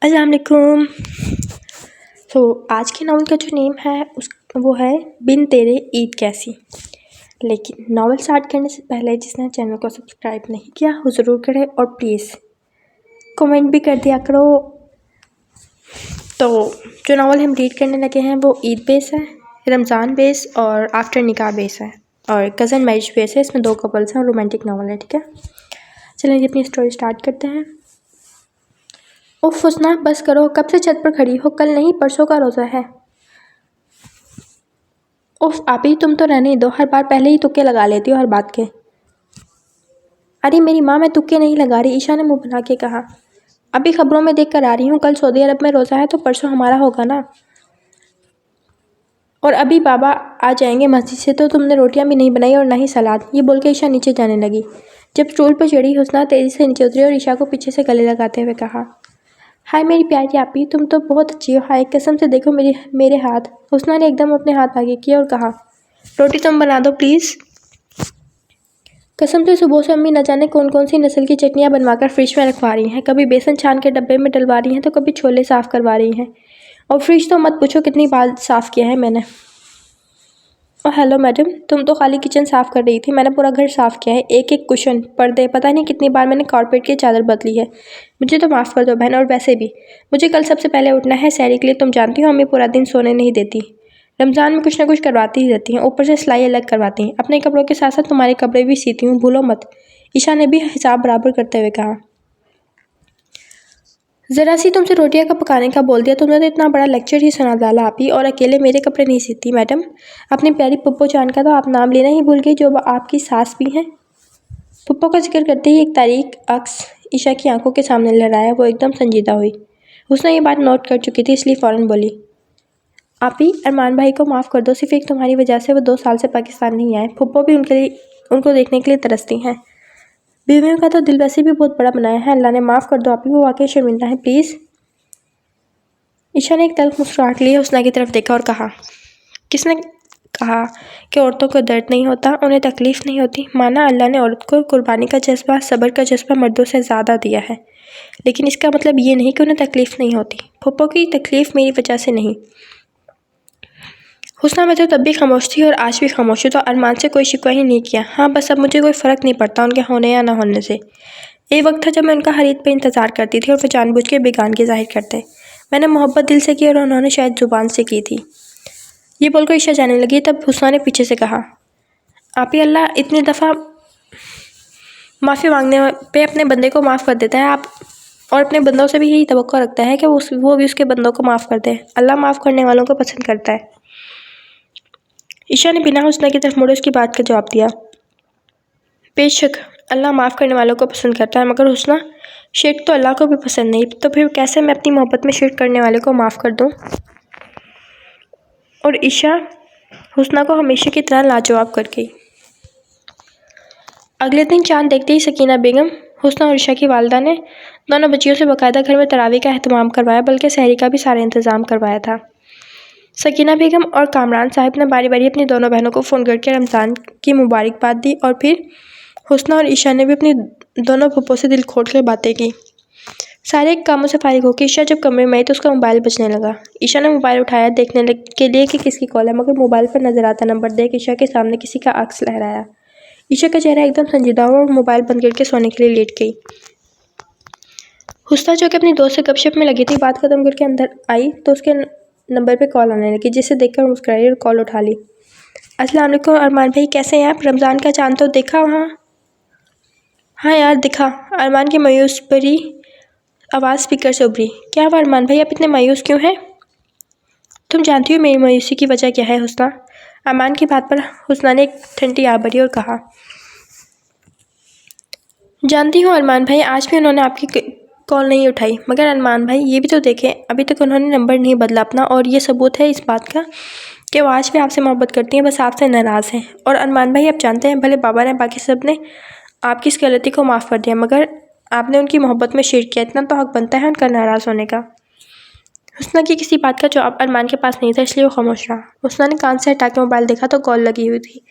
अस्सलाम वालेकुम। तो आज के नावल का जो नेम है वो है बिन तेरे ईद कैसी। लेकिन नावल स्टार्ट करने से पहले जिसने चैनल को सब्सक्राइब नहीं किया वो ज़रूर करे और प्लीज़ कमेंट भी कर दिया करो। तो जो नावल हम रीड करने लगे हैं वो ईद बेस है, रमज़ान बेस और आफ्टर निकाह बेस है और कज़न मैरिज बेस है। इसमें 2 कपल्स हैं और रोमांटिक नावल है। ठीक है, चलिए अपनी स्टोरी स्टार्ट करते हैं। उफ हुस्ना बस करो, कब से छत पर खड़ी हो? कल नहीं परसों का रोज़ा है। उफ आपी तुम तो रहने ही दो, हर बार पहले ही तुक्के लगा लेती हो हर बात के। अरे मेरी माँ, मैं तुक्के नहीं लगा रही, ईशा ने मुंह बना के कहा। अभी खबरों में देख कर आ रही हूँ, कल सऊदी अरब में रोज़ा है तो परसों हमारा होगा ना। और अभी बाबा आ जाएंगे मस्जिद से तो तुमने रोटियां भी नहीं बनाई और ना ही सलाद। ये बोल के ईशा नीचे जाने लगी। जब स्टूल पर चढ़ी हुस्ना तेज़ी से नीचे उतरी और ईशा को पीछे से गले लगाते हुए कहा, हाय मेरी प्यारी आपी, तुम तो बहुत अच्छी हो। हाय कसम से देखो मेरे हाथ। हुस्ना ने एकदम अपने हाथ आगे किए और कहा, रोटी तुम बना दो प्लीज़। कसम से सुबह से अम्मी न जाने कौन कौन सी नस्ल की चटनियाँ बनवाकर फ्रिज में रखवा रही हैं। कभी बेसन छान के डब्बे में डलवा रही हैं तो कभी छोले साफ़ करवा रही हैं। और फ्रिज तो मत पूछो कितनी बार साफ़ किया है मैंने। और हेलो मैडम, तुम तो खाली किचन साफ़ कर रही थी, मैंने पूरा घर साफ़ किया है। एक एक कुशन, पर्दे, पता नहीं कितनी बार मैंने कारपेट की चादर बदली है। मुझे तो माफ़ कर दो बहन। और वैसे भी मुझे कल सबसे पहले उठना है सहरी के लिए। तुम जानती हो अम्मी पूरा दिन सोने नहीं देती, रमज़ान में कुछ ना कुछ करवाती ही रहती हैं। ऊपर से सिलाई अलग करवाती हैं। अपने कपड़ों के साथ साथ तुम्हारे कपड़े भी सीती हूँ, भूलो मत। ईशा ने भी हिसाब बराबर करते हुए कहा। ज़रा सी तुमसे रोटियां का पकाने का बोल दिया, तुमने तो इतना बड़ा लेक्चर ही सुना डाला आप ही। और अकेले मेरे कपड़े नहीं सीती मैडम। अपनी प्यारी पुप्पो जान का तो आप नाम लेना ही भूल गई, जो आपकी सास भी हैं। पुप्पो का जिक्र करते ही एक तारीख अक्स ईशा की आंखों के सामने लहराया। वो एकदम संजीदा हुई। उसने ये बात नोट कर चुकी थी, इसलिए फ़ौरन बोली, आप ही अरमान भाई को माफ़ कर दो। सिर्फ एक तुम्हारी वजह से वो 2 साल से पाकिस्तान नहीं आए। पुप्पो भी उनको देखने के लिए तरसती हैं। बीवियों का तो दिल वैसे भी बहुत बड़ा बनाया है अल्लाह ने। माफ़ कर दो आप ही, वो वाकई शर्मिंदा है प्लीज़। ईशा ने एक तल्ख मुस्कुराहट लिए हुस्ना की तरफ देखा और कहा, किसने कहा कि औरतों को दर्द नहीं होता, उन्हें तकलीफ़ नहीं होती? माना अल्लाह ने औरत को कुर्बानी का जज्बा, सब्र का जज्बा मर्दों से ज़्यादा दिया है, लेकिन इसका मतलब ये नहीं कि उन्हें तकलीफ़ नहीं होती। फुप्पो की तकलीफ़ मेरी वजह से नहीं। हुस्ना में तो तब भी खामोश थी और आज भी खामोश थी। तो अरमान से कोई शिकवा ही नहीं किया। हाँ बस अब मुझे कोई फ़र्क नहीं पड़ता उनके होने या ना होने से। एक वक्त था जब मैं उनका हर ईद पे इंतज़ार करती थी और वो जानबूझ के बेगानगी ज़ाहिर करते। मैंने मोहब्बत दिल से की और उन्होंने शायद ज़ुबान से की थी। ये बोलकर ईशा जाने लगी, तब हुस्ना ने पीछे से कहा, आप ही अल्लाह इतनी दफ़ा माफ़ी मांगने पे अपने बंदे को माफ़ कर देता है आप, और अपने बंदों से भी यही तवक्को रखता है कि वो भी उसके बंदों को माफ़ कर दे। अल्लाह माफ़ करने वालों को पसंद करता है। ईशा ने बिना हुस्ना की तरफ मुड़े उसकी बात का जवाब दिया, बेशक अल्लाह माफ़ करने वालों को पसंद करता है, मगर हुस्ना शिर्क तो अल्लाह को भी पसंद नहीं। तो फिर कैसे मैं अपनी मोहब्बत में शिर्क करने वाले को माफ़ कर दूँ? और ईशा हुस्ना को हमेशा की तरह लाजवाब कर गई। अगले दिन चांद देखते ही सकीना बेगम, हुस्ना और ईशा की वालदा ने दोनों बच्चियों से बाकायदा घर में तरावी का एहतमाम करवाया, बल्कि सहरी का भी सारा इंतज़ाम करवाया था। सकीना बेगम और कामरान साहब ने बारी बारी अपनी दोनों बहनों को फ़ोन करके रमज़ान की मुबारकबाद दी और फिर हुस्ना और ईशा ने भी अपनी दोनों फुप्पो से दिल खोल कर बातें की। सारे कामों से फारिग होकर ईशा जब कमरे में आई तो उसका मोबाइल बजने लगा। ईशा ने मोबाइल उठाया देखने के लिए कि किसकी कॉल है, मगर मोबाइल पर नजर आता नंबर देख ईशा के सामने किसी का अक्स लहराया। ईशा का चेहरा एकदम संजीदा हुआ और मोबाइल बंद करके सोने के लिए लेट गई। हुस्ना जो कि अपनी दोस्त से गपशप में लगी थी, बात खत्म करके अंदर आई तो उसके नंबर पे कॉल आने लगी, जिसे देखकर मुस्कुराई और कॉल उठा ली। अस्सलाम वालेकुम अरमान भाई, कैसे हैं आप? रमज़ान का चांद तो देखा वहाँ? हाँ यार दिखा। अरमान की मायूस भरी आवाज़ स्पीकर से उभरी। क्या हुआ अरमान भाई, आप इतने मायूस क्यों हैं? तुम जानती हो मेरी मायूसी की वजह क्या है हुस्ना? अरमान की बात पर हुस्ना ने एक ठंडी आ भरी और कहा, जानती हूँ अरमान भाई, आज भी उन्होंने आपकी कॉल नहीं उठाई। मगर अरमान भाई ये भी तो देखें, अभी तक उन्होंने नंबर नहीं बदला अपना, और ये सबूत है इस बात का कि वो आज भी आपसे मोहब्बत करती हैं, बस आपसे नाराज़ हैं। और अरमान भाई आप जानते हैं, भले बाबा ने बाकी सब ने आपकी इस गलती को माफ़ कर दिया, मगर आपने उनकी मोहब्बत में शिर्क किया। इतना तो हक बनता है उनका नाराज़ होने का। हुस्ना की किसी बात का जवाब अरमान के पास नहीं था, इसलिए वो खामोश रहा। हुस्ना ने कान से हटा के मोबाइल देखा तो कॉल लगी हुई थी।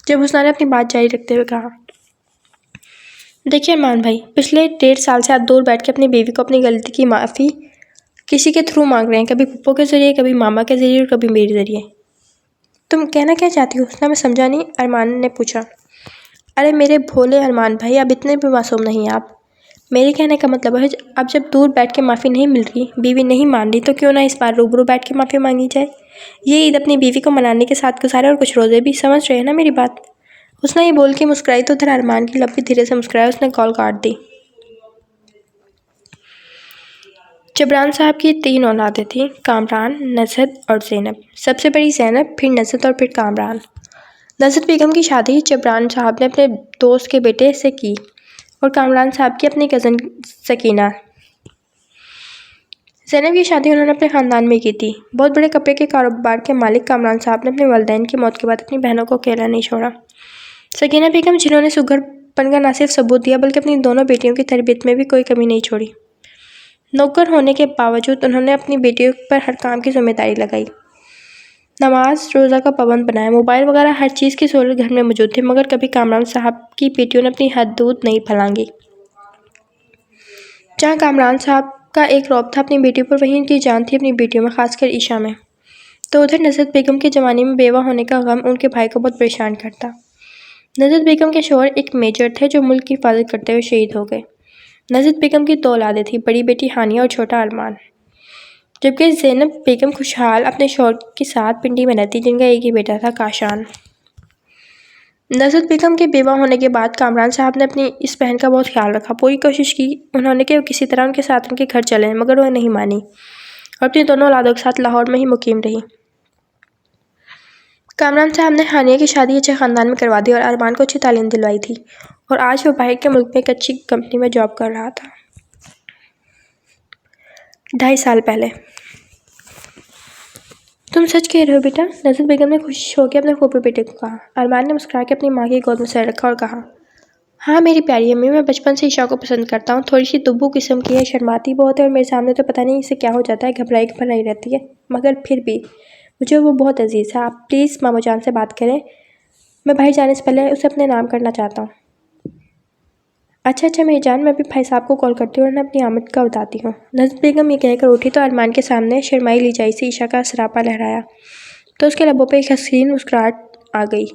जब हुस्ना ने अपनी बात जारी रखते हुए कहा, देखिए अरमान भाई, पिछले 1.5 साल से आप दूर बैठ के अपनी बीवी को अपनी गलती की माफ़ी किसी के थ्रू मांग रहे हैं, कभी पप्पो के ज़रिए, कभी मामा के ज़रिए और कभी मेरे ज़रिए। तुम कहना क्या चाहती हो हुस्ना? मैं समझा नहीं, अरमान ने पूछा। अरे मेरे भोले अरमान भाई, अब इतने भी मासूम नहीं आप। मेरे कहने का मतलब है अब जब दूर बैठ के माफ़ी नहीं मिल रही, बीवी नहीं मान रही, तो क्यों ना इस बार रूबरू बैठ के माफ़ी मांगी जाए। ये ईद अपनी बीवी को मनाने के साथ गुजारे और कुछ रोज़े भी, समझ रहे हैं ना मेरी बात? उसने ये बोल के मुस्कुराई तो उधर अरमान की लब भी धीरे से मुस्कुराया। उसने कॉल काट दी। जबरान साहब की 3 औलादें थीं, कामरान, नज़हत और ज़ैनब। सबसे बड़ी ज़ैनब, फिर नज़हत और फिर कामरान। नज़हत बेगम की शादी जबरान साहब ने अपने दोस्त के बेटे से की और कामरान साहब की अपनी कज़न सकीना। ज़ैनब की शादी उन्होंने अपने ख़ानदान में की थी। बहुत बड़े कपड़े के कारोबार के मालिक कामरान साहब ने अपने वालिदैन की मौत के बाद अपनी बहनों को अकेला नहीं छोड़ा। सकीना बेगम, जिन्होंने सुघड़पन का न सिर्फ सबूत दिया बल्कि अपनी दोनों बेटियों की तरबियत में भी कोई कमी नहीं छोड़ी। नौकर होने के बावजूद उन्होंने अपनी बेटियों पर हर काम की जिम्मेदारी लगाई, नमाज रोज़ा का पाबंद बनाया, मोबाइल वगैरह हर चीज़ की सहूलत घर में मौजूद थी, मगर कभी कामरान साहब की बेटियों ने अपनी हदूद नहीं फैलांगी। जहाँ कामरान साहब का एक रौब था अपनी बेटियों पर, वहीं उनकी जान थी अपनी बेटियों में, खासकर ईशा में। तो उधर नज़रत बेगम के जवानी में बेवा होने का गम उनके भाई को बहुत परेशान करता। नज़रत बेगम के शौहर एक मेजर थे जो मुल्क की हिफाजत करते हुए शहीद हो गए। नज़रत बेगम की 2 औलादें थीं, बड़ी बेटी हानिया और छोटा अरमान, जबकि ज़ैनब बेगम खुशहाल अपने शौहर के साथ पिंडी में रहती, जिनका एक ही बेटा था, काशान। नज़रत बेगम के बेवा होने के बाद कामरान साहब ने अपनी इस बहन का बहुत ख्याल रखा। पूरी कोशिश की उन्होंने कि वो किसी तरह उनके साथ उनके घर चलें, मगर वह नहीं मानी और अपनी दोनों औलादों के साथ लाहौर में ही मुकीम रही। कामरान साहब ने हानिया की शादी अच्छे ख़ानदान में करवा दी और अरमान को अच्छी तालीम दिलवाई थी और आज वो बाहर के मुल्क में एक अच्छी कंपनी में जॉब कर रहा था। 2.5 साल पहले। तुम सच कह रहे हो बेटा? नज़रत बेगम ने खुश होकर अपने फूफे बेटे को कहा। अरमान ने मुस्कुरा के अपनी माँ की गोद में सर रखा और कहा, हाँ मेरी प्यारी अम्मी, मैं बचपन से ईशा को पसंद करता हूँ। थोड़ी सी दुब्बू किस्म की है, शर्माती बहुत है और मेरे सामने तो पता नहीं इसे क्या हो जाता है, घबराई रहती है, मगर फिर भी मुझे वो बहुत अजीज़ है। आप प्लीज़ मामू जान से बात करें, मैं बाहर जाने से पहले उसे अपने नाम करना चाहता हूँ। अच्छा मेरी जान, मैं भी भाई साहब को कॉल करती हूँ और उन्हें अपनी आमद का बताती हूँ। नज़रत बेगम ये कहकर उठी तो अरमान के सामने शर्माई लिजाई से ईशा का सरापा लहराया तो उसके लबों पर एक हसीन मुस्कुराहट आ गई।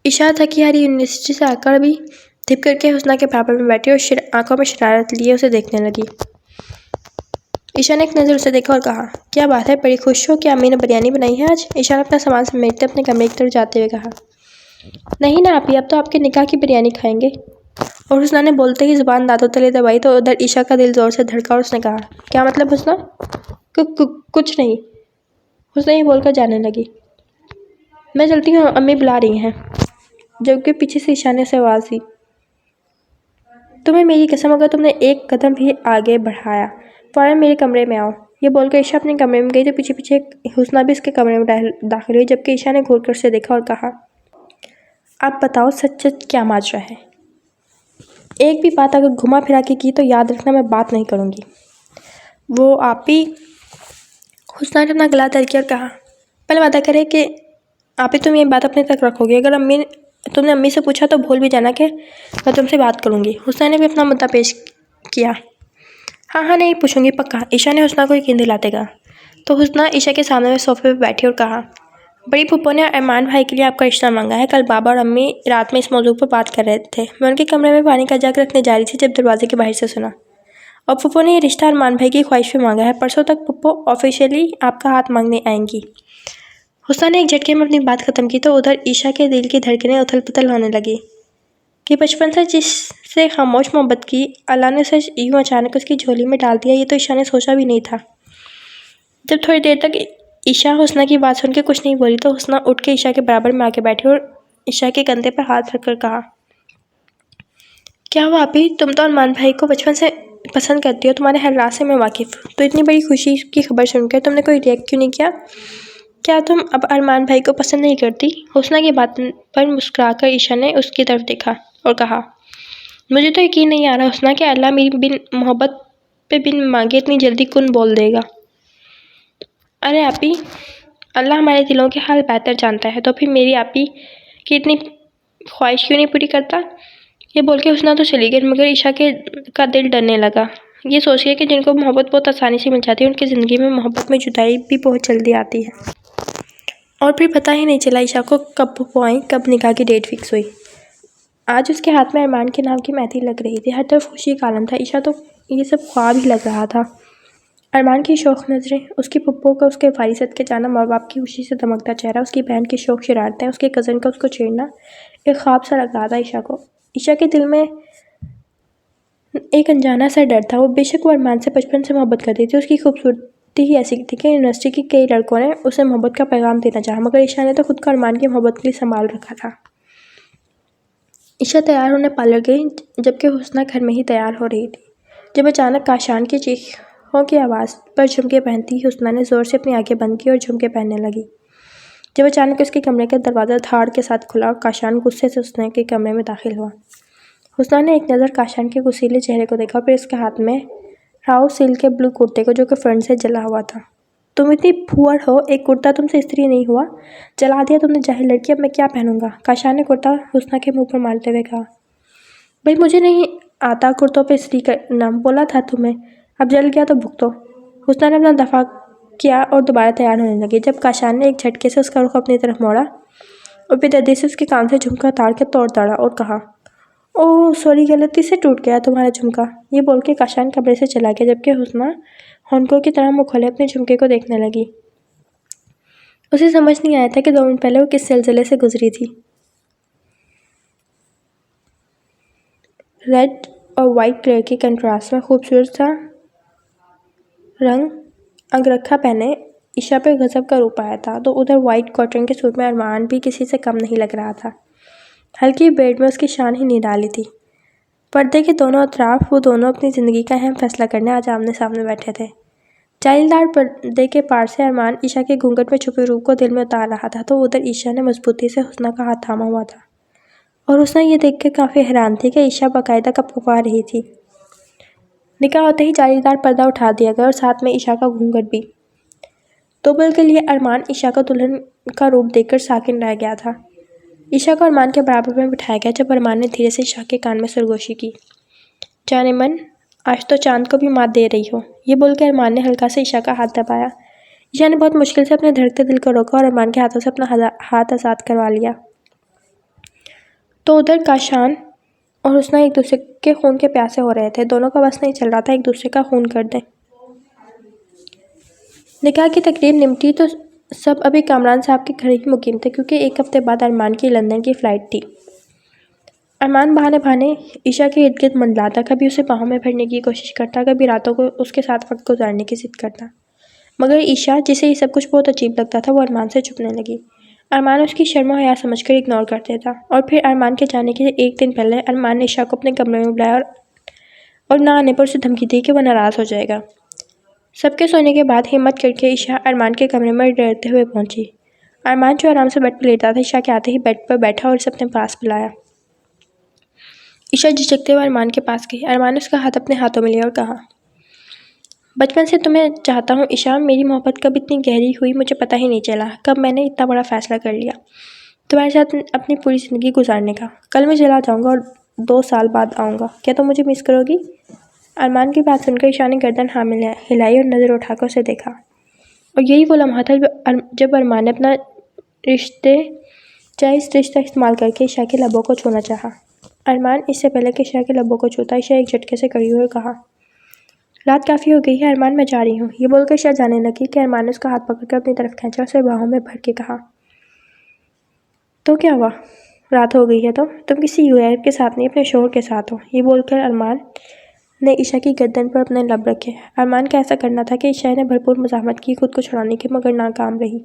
ईशा थकी हारी यूनिवर्सिटी से आकर भी धिप करके हुस्ना के बराबर में बैठी और आंखों में शरारत लिए उसे देखने लगी। ईशा ने एक नज़र उसे देखा और कहा, क्या बात है, बड़ी खुश हो? क्या अम्मी ने बिरयानी बनाई है आज? ईशा ने अपना सामान समेटते अपने कमरे की तरफ जाते हुए कहा, नहीं ना आपी, अब तो आपके निकाह की बिरयानी खाएंगे। और हुस्ना ने बोलते ही ज़ुबान दांतों तले दबाई तो उधर ईशा का दिल ज़ोर से धड़का और उसने कहा, क्या मतलब हुस्ना? कुछ नहीं, हुस्ना ही बोलकर जाने लगी। मैं चलती हूँ, अम्मी बुला रही हैं। जबकि पीछे से ईशा ने से आवाज़ दी, तुम्हें मेरी कसम, अगर तुमने एक कदम भी आगे बढ़ाया फ़ौरन मेरे कमरे में आओ। ये बोलकर ईशा अपने कमरे में गई तो पीछे पीछे हुस्ना भी उसके कमरे में दाखिल हुई, जबकि ईशा ने घूर कर उसे देखा और कहा, आप बताओ सच सच क्या माजरा है? एक भी बात अगर घुमा फिरा के की तो याद रखना मैं बात नहीं करूँगी। वो आप ही, हुस्ना ने अपना गला दर किया और कहा, पहले वादा करे कि आप ही तुम ये बात अपने तक रखोगे। अगर तुमने अम्मी से पूछा तो भूल भी जाना कि मैं तुमसे बात करूँगी। हुस्ना ने भी अपना मुद्दा पेश किया। हाँ नहीं पूछूंगी पक्का, ईशा ने हुस्ना को यकीन दिलाते कहा। तो हुस्ना ईशा के सामने में सोफे पर बैठी और कहा, बड़ी फूफो ने अरमान भाई के लिए आपका रिश्ता मांगा है। कल बाबा और अम्मी रात में इस मौजू पर बात कर रहे थे। मैं उनके कमरे में पानी का जग रखने जा रही थी जब दरवाजे के बाहर से सुना, और फूफो ने ये रिश्ता अरमान भाई की ख्वाहिश पे मांगा है। परसों तक फूफो ऑफिशियली आपका हाथ मांगने आएंगी। हुस्ना ने एक झटके में अपनी बात ख़त्म की तो उधर ईशा के दिल की धड़कनें उथल पुथल होने लगी कि बचपन से जिससे खामोश मोहब्बत की, अल्लाह ने उसे यूँ अचानक उसकी झोली में डाल दिया, ये तो ईशा ने सोचा भी नहीं था। जब थोड़ी देर तक ईशा हुस्ना की बात सुन के कुछ नहीं बोली तो हुस्ना उठ के ईशा के बराबर में आके बैठी और ईशा के कंधे पर हाथ रखकर कहा, क्या हुआ अभी? तुम तो अरमान भाई को बचपन से पसंद करती हो, तुम्हारे हर राज से मैं वाकिफ़। तो इतनी बड़ी खुशी की खबर सुनकर तुमने कोई रिएक्ट क्यों नहीं किया? क्या तुम अब अरमान भाई को पसंद नहीं करती? हुस्ना की बात पर मुस्कुराकर ईशा ने उसकी तरफ देखा और कहा, मुझे तो यकीन नहीं आ रहा हुस्ना कि अल्लाह मेरी बिन मोहब्बत पे बिन मांगे इतनी जल्दी कुन बोल देगा। अरे आपी, अल्लाह हमारे दिलों के हाल बेहतर जानता है, तो फिर मेरी आपी की इतनी ख्वाहिश क्यों नहीं पूरी करता? ये बोल के हुस्ना तो चली गई, मगर ईशा का दिल डरने लगा। ये सोचिए कि जिनको मोहब्बत बहुत आसानी से मिल जाती है, उनकी ज़िंदगी में मोहब्बत में जुदाई भी बहुत जल्दी आती है। और फिर पता ही नहीं चला ईशा को कब पप्पू आई, कब निकाह की डेट फिक्स हुई। आज उसके हाथ में अरमान के नाम की मेहंदी लग रही थी। हर तरफ खुशी का आलम था। ईशा तो ये सब ख्वाब ही लग रहा था। अरमान की शौक नज़रें, उसके पप्पू का उसके फारिसत के जाना, माँ बाप की खुशी से दमकता चेहरा, उसकी बहन की शौक शरारतें, उसके कज़न का उसको छेड़ना, एक ख्वाब सा लग रहा था ईशा को। ईशा के दिल में एक अनजाना सा डर था। वो बेशक वो अरमान से बचपन से मोहब्बत करती थी। उसकी खूबसूरती ही ऐसी थी कि यूनिवर्सिटी के कई लड़कों ने उसे मोहब्बत का पैगाम देना चाहा, मगर ईशा ने तो खुद को अरमान की मोहब्बत के लिए संभाल रखा था। ईशा तैयार होने पार्लर गई, जबकि हुस्ना घर में ही तैयार हो रही थी। जब अचानक काशान की चीखों की आवाज़ पर झुमके पहनती हुस्ना ने ज़ोर से अपनी आंखें बंद की और झुमके पहनने लगी। जब अचानक उसके कमरे का दरवाज़ा धाड़ के साथ खुला और काशान गुस्से से हुस्ना के कमरे में दाखिल हुआ। हुस्ना ने एक नज़र काशान के गुस्सीले चेहरे को देखा, फिर उसके हाथ में राव सिल्क के ब्लू कुर्ते को, जो कि फ्रंट से जला हुआ था। तुम इतनी फुअर हो, एक कुर्ता तुमसे इस्त्री नहीं हुआ, जला दिया तुमने जाहिल लड़की, अब मैं क्या पहनूंगा? काशान ने कुर्ता हुस्ना के मुंह पर मारते हुए कहा। भाई मुझे नहीं आता कुर्तों पे इस्त्री करना, बोला था तुम्हें, अब जल गया तो भुगतो। हुस्ना ने अपना दफा किया और दोबारा तैयार होने लगी, जब काशान ने एक झटके से उसका रुख अपनी तरफ मोड़ा और बेदर्दी से उसके कान से झुमका उतार के तोड़ दाड़ा और कहा, ओह सॉरी, गलती से टूट गया तुम्हारा झुमका। ये बोल के काशान कमरे से चला गया, जबकि हुस्ना हॉन्कों की तरह मुँह खोले अपने झुमके को देखने लगी। उसे समझ नहीं आया था कि 2 मिनट पहले वो किस सिलसिले से गुजरी थी। रेड और वाइट कलर की कंट्रास्ट में खूबसूरत सा रंग अंगरखा पहने ईशा पे गजब का रूप आया था, तो उधर वाइट कॉटन के सूट में अरमान भी किसी से कम नहीं लग रहा था। हल्की बेड में उसकी शान ही नहीं डाली थी। पर्दे के दोनों अतराफ वो दोनों अपनी ज़िंदगी का अहम फैसला करने आज आमने सामने बैठे थे। जालीदार पर्दे के पार से अरमान ईशा के घूंघट में छुपे रूप को दिल में उतार रहा था, तो उधर ईशा ने मजबूती से हुस्ना का हाथ थामा हुआ था और हुस्ना ये देख कर काफ़ी हैरान थी कि ईशा बाकायदा कब पका रही थी। निकाह होते ही जालीदार पर्दा उठा दिया गया और साथ में ईशा का घूंघट भी। तो पल के लिए अरमान ईशा को दुल्हन का रूप देखकर साकिन रह गया था। ईशा को अरमान के बराबर में बिठाया गया, जब अरमान ने धीरे से ईशा के कान में सरगोशी की, जाने मन आज तो चांद को भी मात दे रही हो। ये बोलकर अरमान ने हल्का से ईशा का हाथ दबाया। ईशा ने बहुत मुश्किल से अपने धड़कते दिल को रोका और अरमान के हाथों से अपना हाथ आज़ाद करवा लिया। तो उधर काशान और हुस्ना एक दूसरे के खून के प्यासे हो रहे थे। दोनों का बस नहीं चल रहा था एक दूसरे का खून कर दें। निकाह की तकरीब निमटी तो सब अभी कामरान साहब के घर ही मुकीम थे, क्योंकि 1 हफ्ते बाद अरमान की लंदन की फ़्लाइट थी। अरमान बहाने बहाने ईशा के इर्द गिर्द मंडलाता, कभी उसे बाहों में भरने की कोशिश करता, कभी रातों को उसके साथ वक्त गुजारने की जिद करता, मगर ईशा, जिसे ये सब कुछ बहुत अजीब लगता था, वो अरमान से छुपने लगी। अरमान उसकी शर्म और हया समझकर इग्नोर कर देता। और फिर अरमान के जाने के 1 दिन पहले अरमान ने ईशा को अपने कमरे में बुलाया और ना आने पर उसे धमकी दी कि वह नाराज़ हो जाएगा। सबके सोने के बाद हिम्मत करके ईशा अरमान के कमरे में डरते हुए पहुंची। अरमान जो आराम से बेड पर लेटा था, ईशा के आते ही बेड पर बैठा और उसे अपने पास बुलाया। ईशा झिझकते हुए अरमान के पास गई। अरमान ने उसका हाथ अपने हाथों में लिया और कहा, बचपन से तुम्हें चाहता हूँ ईशा, मेरी मोहब्बत कब इतनी गहरी हुई मुझे पता ही नहीं चला, कब मैंने इतना बड़ा फ़ैसला कर लिया तुम्हारे साथ अपनी पूरी ज़िंदगी गुजारने का। कल मैं चला जाऊँगा और 2 साल बाद आऊँगा, क्या तुम मुझे मिस करोगी? अरमान की बात सुनकर ईशा ने गर्दन हाँ में हिलाई और नज़र उठाकर उसे देखा। और यही वो लम्हा था जब अरमान ने अपना जायज़ रिश्ता इस्तेमाल करके ईशा के लबों को छूना चाहा। अरमान इससे पहले कि ईशा के लबों को छूता, ईशा एक झटके से खड़ी हुई और कहा, रात काफ़ी हो गई है अरमान, मैं जा रही हूँ। ये बोलकर ईशा जाने लगी कि अरमान ने उसका हाथ पकड़कर अपनी तरफ खींचा और उसे बाहों में भर के कहा, तो क्या हुआ, रात हो गई है तो तुम किसी यूएफ के साथ नहीं, अपने शोहर के साथ हो। ये बोलकर अरमान ने ईशा की गर्दन पर अपने लब रखे। अरमान का ऐसा करना था कि ईशा ने भरपूर मज़ाहमत की खुद को छुड़ाने की, मगर नाकाम रही।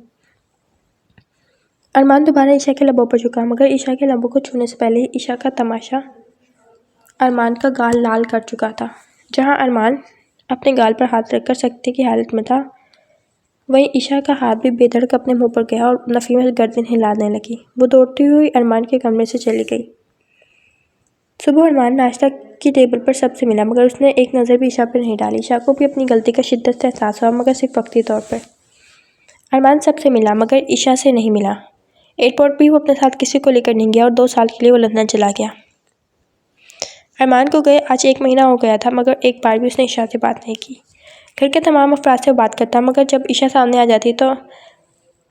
अरमान दोबारा ईशा के लबों पर झुका, मगर ईशा के लबों को छूने से पहले ही ईशा का तमाशा अरमान का गाल लाल कर चुका था। जहाँ अरमान अपने गाल पर हाथ रखकर सख्ती की हालत में था, वहीं ईशा का हाथ भी बेधड़क अपने मुंह पर गया और नफ़ी में गर्दन हिलाने लगी। वो दौड़ती हुई अरमान के कमरे से चली गई। सुबह अरमान नाश्ता की टेबल पर सबसे मिला, मगर उसने एक नज़र भी ईशा पर नहीं डाली। ईशा को भी अपनी गलती का शिद्दत से एहसास हुआ, मगर सिर्फ वक्ती तौर पर। अरमान सबसे मिला, मगर ईशा से नहीं मिला। एयरपोर्ट भी वो अपने साथ किसी को लेकर नहीं गया और 2 साल के लिए वो लंदन चला गया। अरमान को गए आज 1 महीना हो गया था, मगर एक बार भी उसने ईशा से बात नहीं की। घर के तमाम अफराद से बात करता, मगर जब ईशा सामने आ जाती तो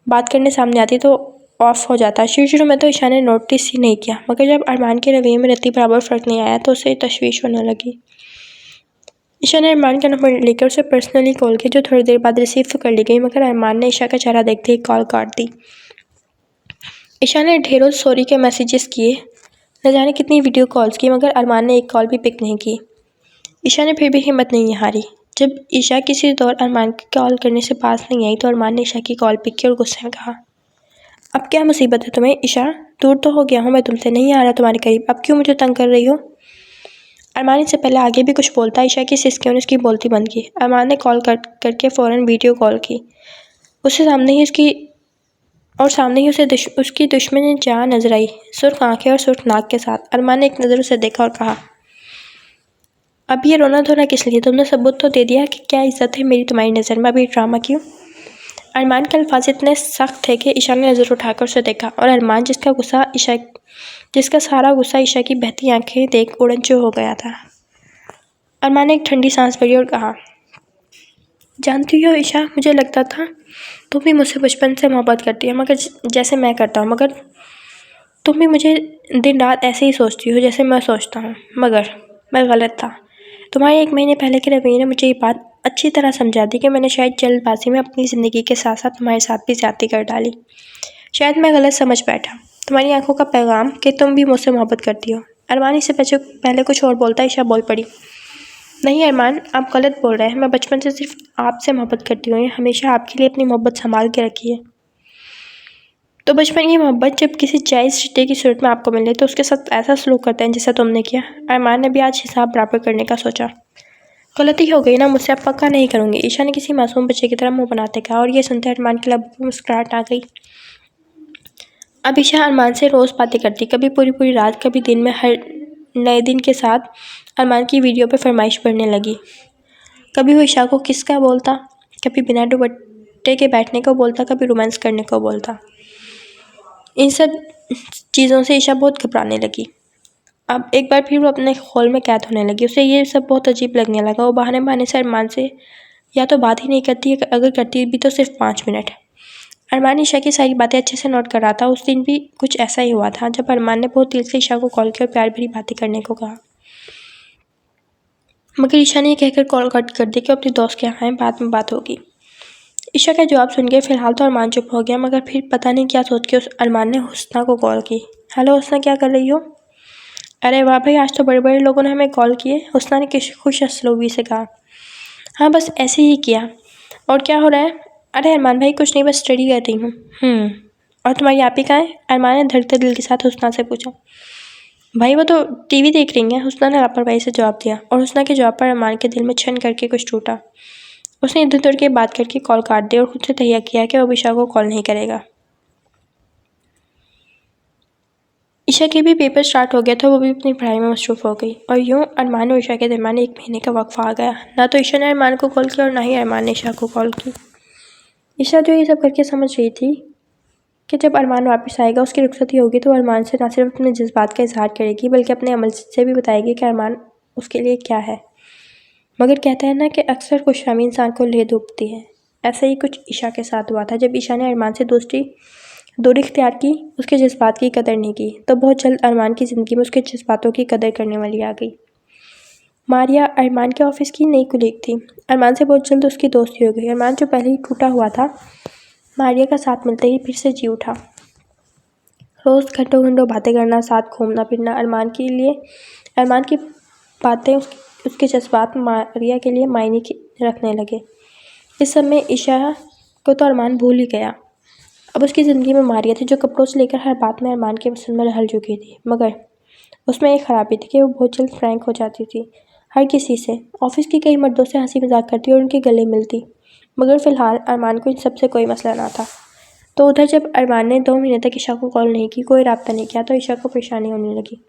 बात करने सामने आती तो ऑफ हो जाता। शुरू में तो ईशा ने नोटिस ही नहीं किया, मगर जब अरमान के रवैये में रत्ती बराबर फ़र्क नहीं आया तो उसे तशवीश होने लगी। ईशा ने अरमान का नंबर लेकर उसे पर्सनली कॉल की, जो थोड़ी देर बाद रिसीव तो कर ली गई, मगर अरमान ने ईशा का चेहरा देखते ही कॉल काट दी। ईशा ने ढेरों सॉरी के मैसेजेस किए, न जाने कितनी वीडियो कॉल्स की, मगर अरमान ने एक कॉल भी पिक नहीं की। ईशा ने फिर भी हिम्मत नहीं हारी। जब ईशा किसी दौर अरमान की कॉल करने से पास नहीं आई तो अरमान ने ईशा की कॉल पिक की और गुस्से में कहा, अब क्या मुसीबत है तुम्हें ईशा? दूर तो हो गया हूँ मैं तुमसे, नहीं आ रहा तुम्हारे करीब, अब क्यों मुझे तंग कर रही हो? अरमान इससे पहले आगे भी कुछ बोलता, ईशा की सिसकियों ने उसकी बोलती बंद की। अरमान ने कॉल कट करके फ़ौरन वीडियो कॉल की। उसके सामने ही उसकी दुश्मन जहाँ नजर आई, सुर्ख आंखें और सुर्ख नाक के साथ। अरमान ने एक नज़र उसे देखा और कहा, अब ये रोना धोना किस लिए? तुमने सबूत तो दे दिया कि क्या इज्जत है मेरी तुम्हारी नज़र में, अभी ड्रामा क्यों? अरमान के अल्फाज इतने सख्त थे कि ईशा ने नज़र उठाकर उसे देखा, और अरमान जिसका सारा गुस्सा ईशा की बहती आंखें देख उड़नचू हो गया था। अरमान ने एक ठंडी सांस भरी और कहा, जानती हो ईशा, मुझे लगता था तुम भी मुझसे बचपन से मोहब्बत करती हो, मगर जैसे मैं करता हूँ, मगर तुम भी मुझे दिन रात ऐसे ही सोचती हो जैसे मैं सोचता हूँ, मगर मैं गलत था। तुम्हारे 1 महीने पहले के रवैये ने मुझे ये बात अच्छी तरह समझा दी कि मैंने शायद जल्दबाजी में अपनी ज़िंदगी के साथ साथ तुम्हारे साथ भी ज़्यादती कर डाली। शायद मैं गलत समझ बैठा तुम्हारी आंखों का पैगाम कि तुम भी मुझसे मोहब्बत करती हो। अरमान इससे पहले कुछ और बोलता, ईशा बोल पड़ी, नहीं अरमान, आप गलत बोल रहे हैं, मैं बचपन से सिर्फ आपसे मोहब्बत करती हूँ, हमेशा आपके लिए अपनी मोहब्बत संभाल के रखी है। तो बचपन की मोहब्बत जब किसी जायज़ रिश्ते की सूरत में आपको मिले तो उसके साथ ऐसा सलूक करते हैं जैसा तुमने किया। अरमान ने भी आज हिसाब बराबर करने का सोचा। गलती हो गई ना मुझसे, अब पक्का नहीं करूँगी, ईशा ने किसी मासूम बच्चे की तरह मुंह बनाते कहा, और ये सुनते अरमान के लबों पर मुस्कुराहट आ गई। अब ईशा अरमान से रोज़ बातें करती, कभी पूरी पूरी रात, कभी दिन में। हर नए दिन के साथ अरमान की वीडियो पर फरमाइश बढ़ने लगी। कभी वो ईशा को किस का बोलता, कभी बिना दुपट्टे के बैठने को बोलता, कभी रोमांस करने को बोलता। इन सब चीज़ों से ईशा बहुत घबराने लगी। अब एक बार फिर वो अपने हॉल में कैद होने लगी। उसे ये सब बहुत अजीब लगने लगा। वो बहाने बहाने से अरमान से या तो बात ही नहीं करती, अगर करती भी तो सिर्फ 5 मिनट। अरमान ईशा की सारी बातें अच्छे से नोट कर रहा था। उस दिन भी कुछ ऐसा ही हुआ था, जब अरमान ने बहुत दिल से ईशा को कॉल किया और प्यार भरी बातें करने को कहा, मगर ईशा ने कहकर कॉल कट कर दी कि अपनी दोस्त के यहाँ आए, बाद में बात होगी। ईशा का जवाब सुन के फिलहाल तो अरमान चुप हो गया, मगर फिर पता नहीं क्या सोच के उस अरमान ने हुस्ना को कॉल की। हेलो हुस्ना, क्या कर रही हो? अरे वाह भाई, आज तो बड़े बड़े लोगों ने हमें कॉल किए, हुस्ना ने खुश असलूबी से कहा। हाँ बस ऐसे ही किया, और क्या हो रहा है? अरे अरमान भाई कुछ नहीं, बस स्टडी कर रही हूँ। और तुम्हारी आपी कहाँ है? अरमान ने धड़कते दिल के साथ हुस्ना से पूछा। भाई वो तो टीवी देख रही हैं, हुस्ना ने लापरवाही से जवाब दिया, और हुस्ना के जवाब पर अरमान के दिल में छन करके कुछ टूटा। उसने इधर उधर की बात करके कॉल काट दी और खुद से तैयार किया कि वो ईशा को कॉल नहीं करेगा। ईशा के भी पेपर स्टार्ट हो गया था, वो भी अपनी पढ़ाई में मसरूफ़ हो गई, और यूँ अरमान और ईशा के दरमियान 1 महीने का वक्फा आ गया। ना तो ईशा ने अरमान को कॉल किया और ना ही अरमान ने ईशा को कॉल की। ईशा जो ये सब करके समझ रही थी कि जब अरमान वापस आएगा, उसकी रुखसती होगी, तो अरमान से ना सिर्फ अपने जज्बात का इजहार करेगी, बल्कि अपने अमल से भी बताएगी कि अरमान उसके लिए क्या है। मगर कहते हैं ना कि अक्सर खुशफहमी इंसान को ले डूबती है। ऐसा ही कुछ ईशा के साथ हुआ था। जब ईशा ने अरमान से दूरी इख्तियार की, उसके जज्बात की कदर नहीं की, तो बहुत जल्द अरमान की ज़िंदगी में उसके जज्बातों की कदर करने वाली आ गई। मारिया अरमान के ऑफिस की नई कुलीग थी। अरमान से बहुत जल्द उसकी दोस्ती हो गई। अरमान जो पहले ही टूटा हुआ था, मारिया का साथ मिलते ही फिर से जी उठा। रोज़ घंटों घंटों बातें करना, साथ घूमना फिरना, अरमान की बातें उसके जज्बात मारिया के लिए मायने रखने लगे। इस सब में ईशा को तो अरमान भूल ही गया। अब उसकी ज़िंदगी में मारिया थी, जो कपड़ों से लेकर हर बात में अरमान के पसंद में ढल चुकी थी। मगर उसमें एक ख़राबी थी कि वो बहुत जल्द फ्रैंक हो जाती थी हर किसी से। ऑफिस की कई मर्दों से हंसी मजाक करती और उनके गले मिलती, मगर फ़िलहाल अरमान को इन सबसे कोई मसला ना था। तो उधर जब अरमान ने 2 महीने तक ईशा को कॉल नहीं की, कोई रब्ता नहीं किया, तो ईशा को परेशानी होने लगी।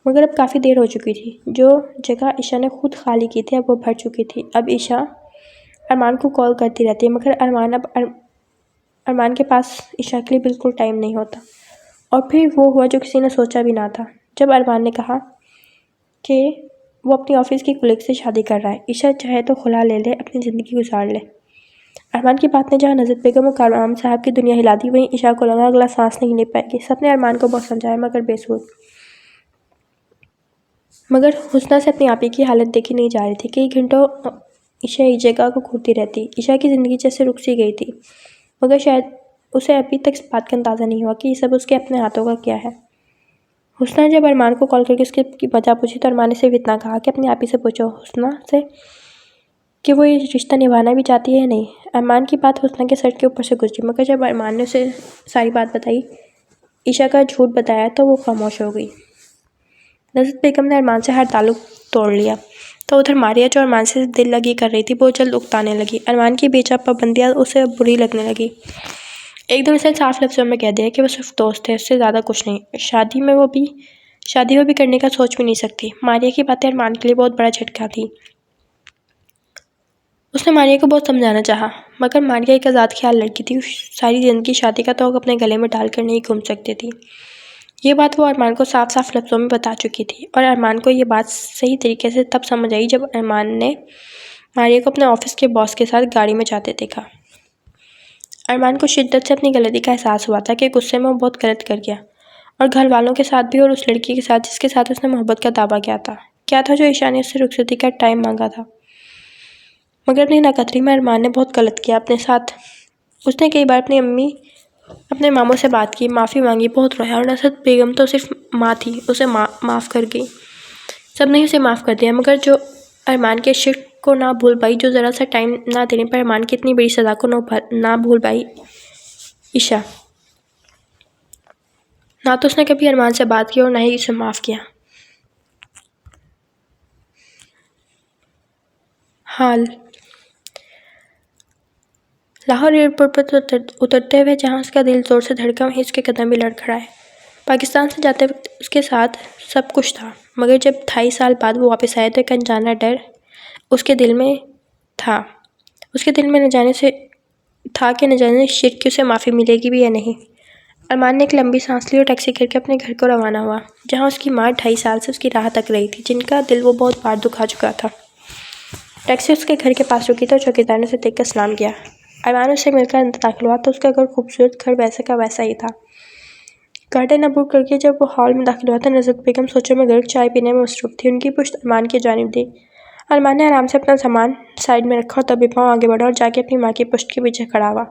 मगर अब काफ़ी देर हो चुकी थी। जो जगह ईशा ने खुद खाली की थी, अब वो भर चुकी थी। अब ईशा अरमान को कॉल करती रहती है, मगर अरमान के पास ईशा के लिए बिल्कुल टाइम नहीं होता। और फिर वो हुआ जो किसी ने सोचा भी ना था, जब अरमान ने कहा, कि वो अपनी ऑफिस की कुलीग से शादी कर रहा है। ईशा चाहे तो खुला ले ले, अपनी ज़िंदगी गुजार ले। अरमान की बात ने जहाँ नज़रत बेगम और कारवाम साहब की दुनिया हिला दी, वहीं ईशा को लगा अगला सांस नहीं ले पाएगी। सबने अरमान को बहुत समझाया मगर बेसूर। मगर हुस्ना से अपनी आपी की हालत देखी नहीं जा रही थी। कई घंटों ईशा एक जगह को घूरती रहती। ईशा की ज़िंदगी जैसे रुक सी गई थी, मगर शायद उसे अभी तक इस बात का अंदाज़ा नहीं हुआ कि ये सब उसके अपने हाथों का क्या है। हुस्ना जब अरमान को कॉल करके उसकी की वजह पूछी तो अरमान ने सिर्फ इतना कहा कि अपनी आप ही से पूछो हुस्ना से कि वो ये रिश्ता निभाना भी चाहती है या नहीं। अरमान की बात हुस्ना के सर के ऊपर से गुजरी, मगर जब अरमान ने उसे सारी बात बताई, ईशा का झूठ बताया, तो वो खामोश हो गई। नज़रत बेगम ने अरमान से हर ताल्लुक तोड़ लिया, तो उधर मारिया जो अरमान से दिल लगी कर रही थी वो जल्द उकताने लगी। अरमान की बेचा पाबंदियाँ उसे अब बुरी लगने लगी। एक दिन उसने साफ लफ्ज़ों में कह दिया कि वो सिर्फ दोस्त है, उससे ज़्यादा कुछ नहीं। शादी वो भी करने का सोच भी नहीं सकती। मारिया की बातें अरमान के लिए बहुत बड़ा झटका थी। उसने मारिया को बहुत समझाना चाहा, मगर मारिया एक आज़ाद ख्याल लड़की थी। सारी ज़िंदगी शादी का तोग अपने गले में डालकर नहीं घूम सकती थी। ये बात वो अरमान को साफ साफ लफ्ज़ों में बता चुकी थी, और अरमान को ये बात सही तरीके से तब समझ आई जब अरमान ने मारिया को अपने ऑफिस के बॉस के साथ गाड़ी में जाते देखा। अरमान को शिद्दत से अपनी गलती का एहसास हुआ था कि गुस्से में वो बहुत गलत कर गया, और घर वालों के साथ भी और उस लड़की के साथ जिसके साथ उसने मोहब्बत का दावा किया था। क्या था जो ईशा ने उससे रुखसती का टाइम मांगा था। मगर अपनी नाकदरी में अरमान ने बहुत गलत किया अपने साथ। उसने कई बार अपने मामों से बात की, माफ़ी मांगी, बहुत रोया, और नज़रत बेगम तो सिर्फ माँ थी, उसे माफ़ कर गई। सब ने उसे माफ़ कर दिया, मगर जो अरमान के शिफ्ट को ना भूल पाई, जो ज़रा सा टाइम ना देने पर अरमान की इतनी बड़ी सज़ा को ना भूल पाई ईशा। ना तो उसने कभी अरमान से बात की और ना ही उसे माफ़ किया। हाल लाहौर एयरपोर्ट पर उतरते हुए जहाँ उसका दिल ज़ोर से धड़का, वहीं उसके कदम भी लड़खड़ाए। पाकिस्तान से जाते वक्त उसके साथ सब कुछ था, मगर जब 2.5 साल बाद वो वापस आए तो एक अनजाना डर उसके दिल में था। उसके दिल में न जाने से शिट की उसे माफ़ी मिलेगी भी या नहीं। अरमान ने एक लंबी सांस ली और टैक्सी करके अपने घर को रवाना हुआ, जहाँ उसकी माँ 2.5 साल से उसकी राह तक रही थी, जिनका दिल वो बहुत बार दुखा चुका था। टैक्सी उसके घर के पास रुकी तो चौकीदार ने उसे देखकर सलाम किया। अरमान उससे मिलकर अंदर दाखिल हुआ तो उसका घर खूबसूरत घर वैसे का वैसा ही था। गार्डन अबूर करके जब वो हॉल में दाखिल हुआ तो नज़रत बेगम सोचों में गर्क चाय पीने में मसरूफ़ थी। उनकी पुश्त अरमान की जानिब थी। अरमान ने आराम से अपना सामान साइड में रखा और तभी पाँव आगे बढ़ा और जाके अपनी माँ की पुश्त के पीछे खड़ा हुआ।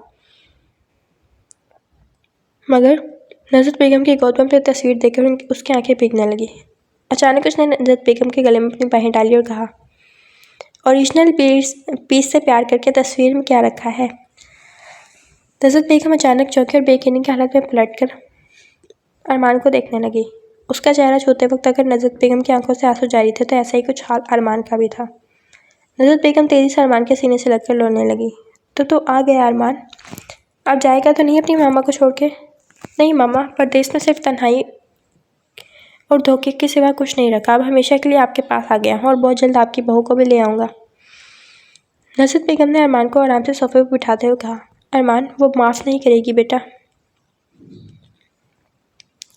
मगर नज़रत बेगम की गोद में तस्वीर देखकर उसकी आंखें भीगने लगी। अचानक उसने नज़रत बेगम के गले में अपनी बाहें डाली और कहा, ओरिजिनल पीस से प्यार करके तस्वीर में क्या रखा है। नज़रत बेगम अचानक चौंकी और बेयकीनी की हालत में पलटकर अरमान को देखने लगी। उसका चेहरा छूते वक्त अगर नज़रत बेगम की आंखों से आंसू जारी थे तो ऐसा ही कुछ हाल अरमान का भी था। नज़रत बेगम तेज़ी से अरमान के सीने से लगकर रोने लगी। तो आ गया अरमान, अब जाएगा तो नहीं अपनी मामा को छोड़ के? नहीं मामा, परदेश में सिर्फ तन्हाई और धोखे के सिवा कुछ नहीं रखा। अब हमेशा के लिए आपके पास आ गया हूँ और बहुत जल्द आपकी बहू को भी ले आऊँगा। नज़रत बेगम ने अरमान को आराम से सोफे पर बिठाते हुए कहा, अरमान, वो माफ़ नहीं करेगी बेटा।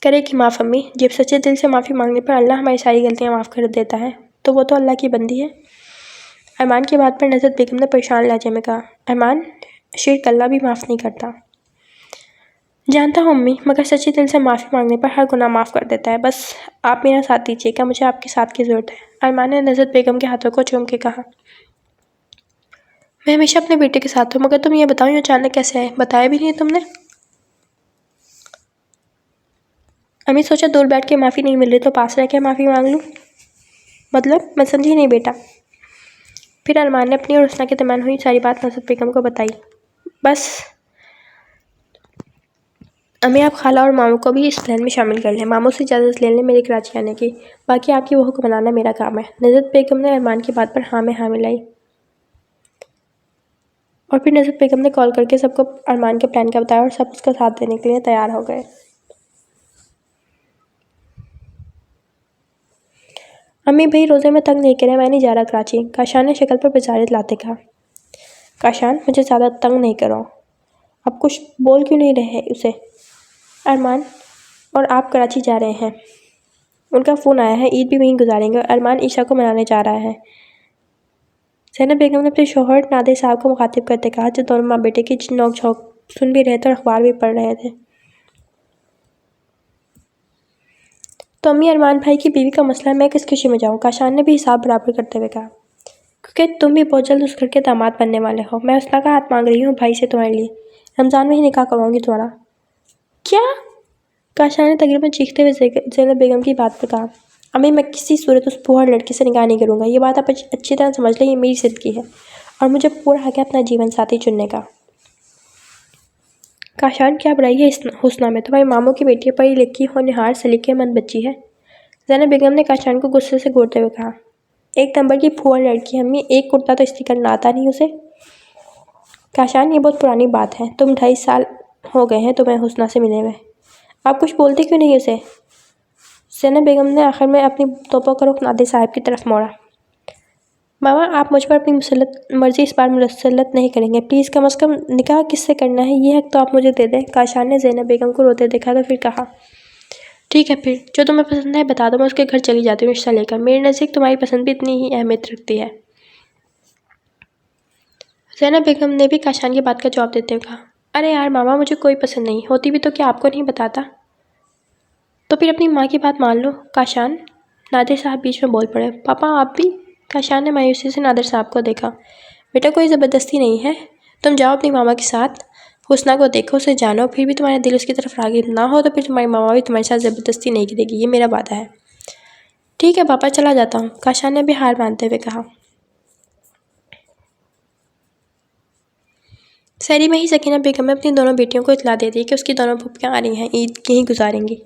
करेगी माफ़ अम्मी। जब सच्चे दिल से माफ़ी मांगने पर अल्लाह हमारी सारी गलतियाँ माफ़ कर देता है, तो वो तो अल्लाह की बंदी है। अरमान की बात पर नज़रत बेगम ने परेशान लहजे में कहा, अरमान, शिर्क अल्लाह भी माफ़ नहीं करता। जानता हूँ अम्मी, मगर सच्चे दिल से माफ़ी मांगने पर हर गुनाह माफ़ कर देता है। बस आप मेरा साथ दीजिएगा, मुझे आपके साथ की ज़रूरत है। अरमान ने नज़रत बेगम के हाथों को चूम के कहा, मैं हमेशा अपने बेटे के साथ हूँ, मगर तुम ये बताओ, ये अचानक कैसे आए? बताया भी नहीं तुमने। अम्मी, सोचा दूर बैठ के माफ़ी नहीं मिल रही तो पास रह के माफ़ी मांग लूँ। मतलब मैं समझी नहीं बेटा। फिर अरमान ने अपनी और हुस्ना के दरमियान हुई सारी बात नज़रत बेगम को बताई। बस अम्मी, आप खाला और मामू को भी इस प्लान में शामिल कर लें। मामू से इजाज़त ले लें मेरे कराची आने की। बाकी आपकी बहू को बनाना मेरा काम है। नज़रत बेगम ने अरमान की बात पर हाँ में हाँ मिलाई, और फिर नज़रत बेगम ने कॉल करके सबको अरमान के प्लान का बताया और सब उसका साथ देने के लिए तैयार हो गए। अम्मी भाई, रोज़े में तंग नहीं करें, मैं नहीं जा रहा कराची। काशान ने शक्ल पर बेजारत लाते कहा। काशान, मुझे ज़्यादा तंग नहीं करो। अब कुछ बोल क्यों नहीं रहे उसे? अरमान और आप कराची जा रहे हैं। उनका फ़ोन आया है, ईद भी वहीं गुजारेंगे और अरमान ईशा को मनाने जा रहा है। ज़ैनब बेगम ने अपने शौहर नादिर साहब को मुखातिब करते कहा, जो दोनों माँ बेटे की नोक झोंक सुन भी रहे थे और अखबार भी पढ़ रहे थे। तो अम्मी, अरमान भाई की बीवी का मसला, मैं किस खुशी में जाऊँ? काशान ने भी हिसाब बराबर करते हुए कहा, क्योंकि तुम भी बहुत जल्द उस घर के दामाद बनने वाले हो। मैं हुस्ना का हाथ मांग रही हूँ भाई से तुम्हारे लिए। रमज़ान में ही निकाह करवाऊंगी तुम्हारा। क्या? काशान ने तकरीबन चीखते हुए ज़ैनब बेगम की बात पर कहा, अम्मी, मैं किसी सूरत उस फूहड़ लड़की से निकाह नहीं करूँगा। ये बात आप अच्छी तरह समझ लें, ये मेरी ज़िंदगी है और मुझे पूरा हक है अपना जीवन साथी चुनने का। काशान, क्या बुराई है इस हुस्ना में? तुम्हारी मामों की बेटी पढ़ी लिखी होनहार सलीकेमंद बच्ची है। ज़ैनब बेगम ने काशान को गुस्से से घूरते हुए कहा, एक नंबर की फूहड़ लड़की है अम्मी, एक कुर्ता तो इस्त्री करना आता नहीं उसे। काशान, ये बहुत पुरानी बात है। तुम 2.5 साल हो गए हैं तुम्हें हुस्ना से मिले हुए। आप कुछ बोलते क्यों नहीं उसे? ज़ैनब बेगम ने आखिर में अपनी तोपों का रुख नादिर साहब की तरफ मोड़ा। मामा, आप मुझ पर अपनी मर्जी इस बार मुसल्लत नहीं करेंगे प्लीज़। कम से कम निकाह किससे करना है ये हक तो आप मुझे दे दें। काशान ने ज़ैनब बेगम को रोते देखा तो फिर कहा, ठीक है, फिर जो तुम्हें पसंद है बता दो, मैं उसके घर चली जाती हूँ रिश्ता लेकर। मेरे नज़दीक तुम्हारी पसंद भी इतनी ही अहमियत रखती है। ज़ैनब बेगम ने भी काशान की बात का जवाब देते हुए कहा, अरे यार मामा, मुझे कोई पसंद नहीं होती भी तो क्या आपको नहीं बताता? तो फिर अपनी माँ की बात मान लो काशान। नादिर साहब बीच में बोल पड़े, पापा आप भी? काशान ने मायूसी से नादिर साहब को देखा। बेटा, कोई ज़बरदस्ती नहीं है, तुम जाओ अपनी मामा के साथ, हुस्ना को देखो, उसे जानो, फिर भी तुम्हारा दिल उसकी तरफ राग़िब ना हो तो फिर तुम्हारी मामा भी तुम्हारे साथ ज़बरदस्ती नहीं करेगी, ये मेरा वादा है। ठीक है पापा, चला जाता हूँ, काशान ने भी हार मानते हुए कहा। शहरी में ही सकीना बेगम ने अपनी दोनों बेटियों को इतला दे दी कि उसकी दोनों फूफियाँ आ रही हैं, ईद यहीं गुजारेंगी।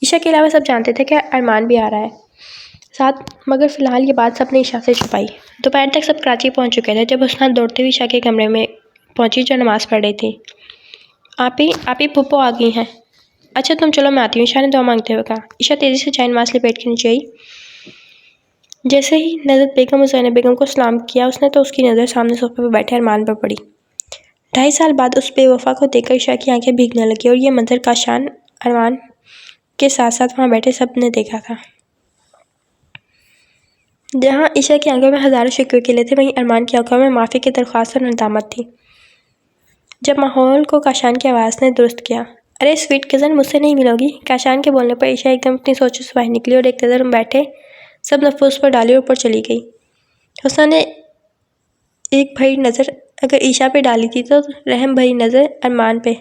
ईशा के अलावा सब जानते थे कि अरमान भी आ रहा है साथ, मगर फ़िलहाल ये बात सबने ईशा से छुपाई। दोपहर तक सब कराची पहुंच चुके थे जब हुस्ना दौड़ते हुए ईशा के कमरे में पहुंची, जो नमाज़ पढ़ रही थी। आप ही पुप्पो आ गई हैं। अच्छा तुम चलो, मैं आती हूँ, ईशा ने दुआ मांगते हुए कहा। ईशा तेज़ी से चाय नमाज़ लिपेट के नीचे आई। जैसे ही नज़रत बेगम और ज़ैनब बेगम को सलाम किया उसने, तो उसकी नज़र सामने सोफे पर बैठे अरमान पर पड़ी। 2.5 साल बाद उस बेवफा को देखकर ईशा की आंखें भीगने लगी और ये मंजर काशान, अरमान के साथ साथ वहाँ बैठे सब ने देखा था। जहाँ ईशा की आंखों में हज़ारों शिकवे खिले थे, वहीं अरमान की आंखों में माफ़ी की दरख्वास्त और नदामत थी। जब माहौल को काशान की आवाज़ ने दुरुस्त किया, अरे स्वीट कज़न, मुझसे नहीं मिलोगी? काशान के बोलने पर ईशा एकदम अपनी सोचों से बाहर निकली और एक नज़र में बैठे सब नफूस पर डाली और ऊपर चली गई। हुस्ना ने एक भरी नज़र अगर ईशा पे डाली थी तो रहम भरी नज़र अरमान पे,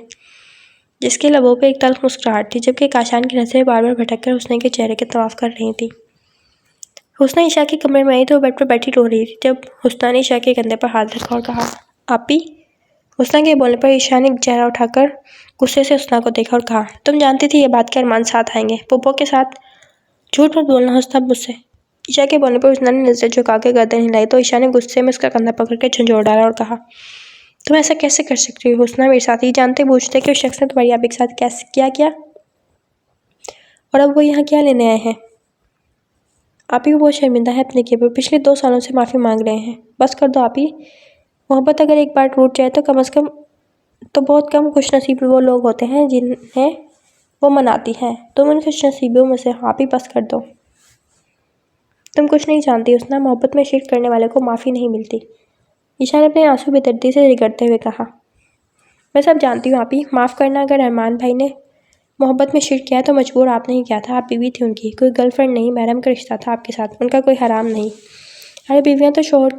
जिसके लबों पे एक तल्ख मुस्कुराहट थी, जबकि काशान की नज़रें बार बार भटक कर हुस्ना के चेहरे के तवाफ़ कर रही थी। हुस्ना ईशा के कमरे में आई तो बेड पर बैठी रो रही थी। जब हुस्ना ने ईशा के कंधे पर हाथ रखा और कहा, आपी? हुस्ना के बोलने पर ईशा ने चेहरा उठाकर गुस्से से हुस्ना को देखा और कहा, तुम जानती थी ये बात कि अरमान साथ आएंगे, पुप्पो के साथ? झूठ मत बोलना हुस्ना मुझसे। ईशा के बोलने पर हुस्ना ने नज़र झुका के गर्दन हिलाई तो ईशा ने गुस्से में उसका कंधा पकड़ के झंझोड़ डाला और कहा, तुम ऐसा कैसे कर सकती हो हुस्ना? मेरे साथ ही जानते बूझते कि उस शख्स ने तुम्हारी आपी के साथ कैसे क्या और अब वो यहाँ क्या लेने आए हैं? आप ही बहुत शर्मिंदा है अपने किए, पिछले 2 सालों से माफ़ी मांग रहे हैं। बस कर दो आप ही। मोहब्बत अगर एक बार टूट जाए तो कम से कम तो बहुत कम खुशनसीब वो लोग होते हैं जिन्हें वो मनाती हैं। तुम उन खुशनसीबों में से, आप ही बस कर दो। तुम कुछ नहीं जानती हुस्ना, मोहब्बत में शिरक करने वाले को माफ़ी नहीं मिलती। ईशा ने अपने आंसू बेदर्दी से रिगड़ते हुए कहा, मैं सब जानती हूँ आप ही, माफ़ करना। अगर अरमान भाई ने मोहब्बत में शिरक किया तो मजबूर आप नहीं किया था, आप बीवी थी उनकी, कोई गर्लफ्रेंड नहीं, महरम का रिश्ता था आपके साथ, उनका कोई हराम नहीं। अरे बीवियाँ तो शोहर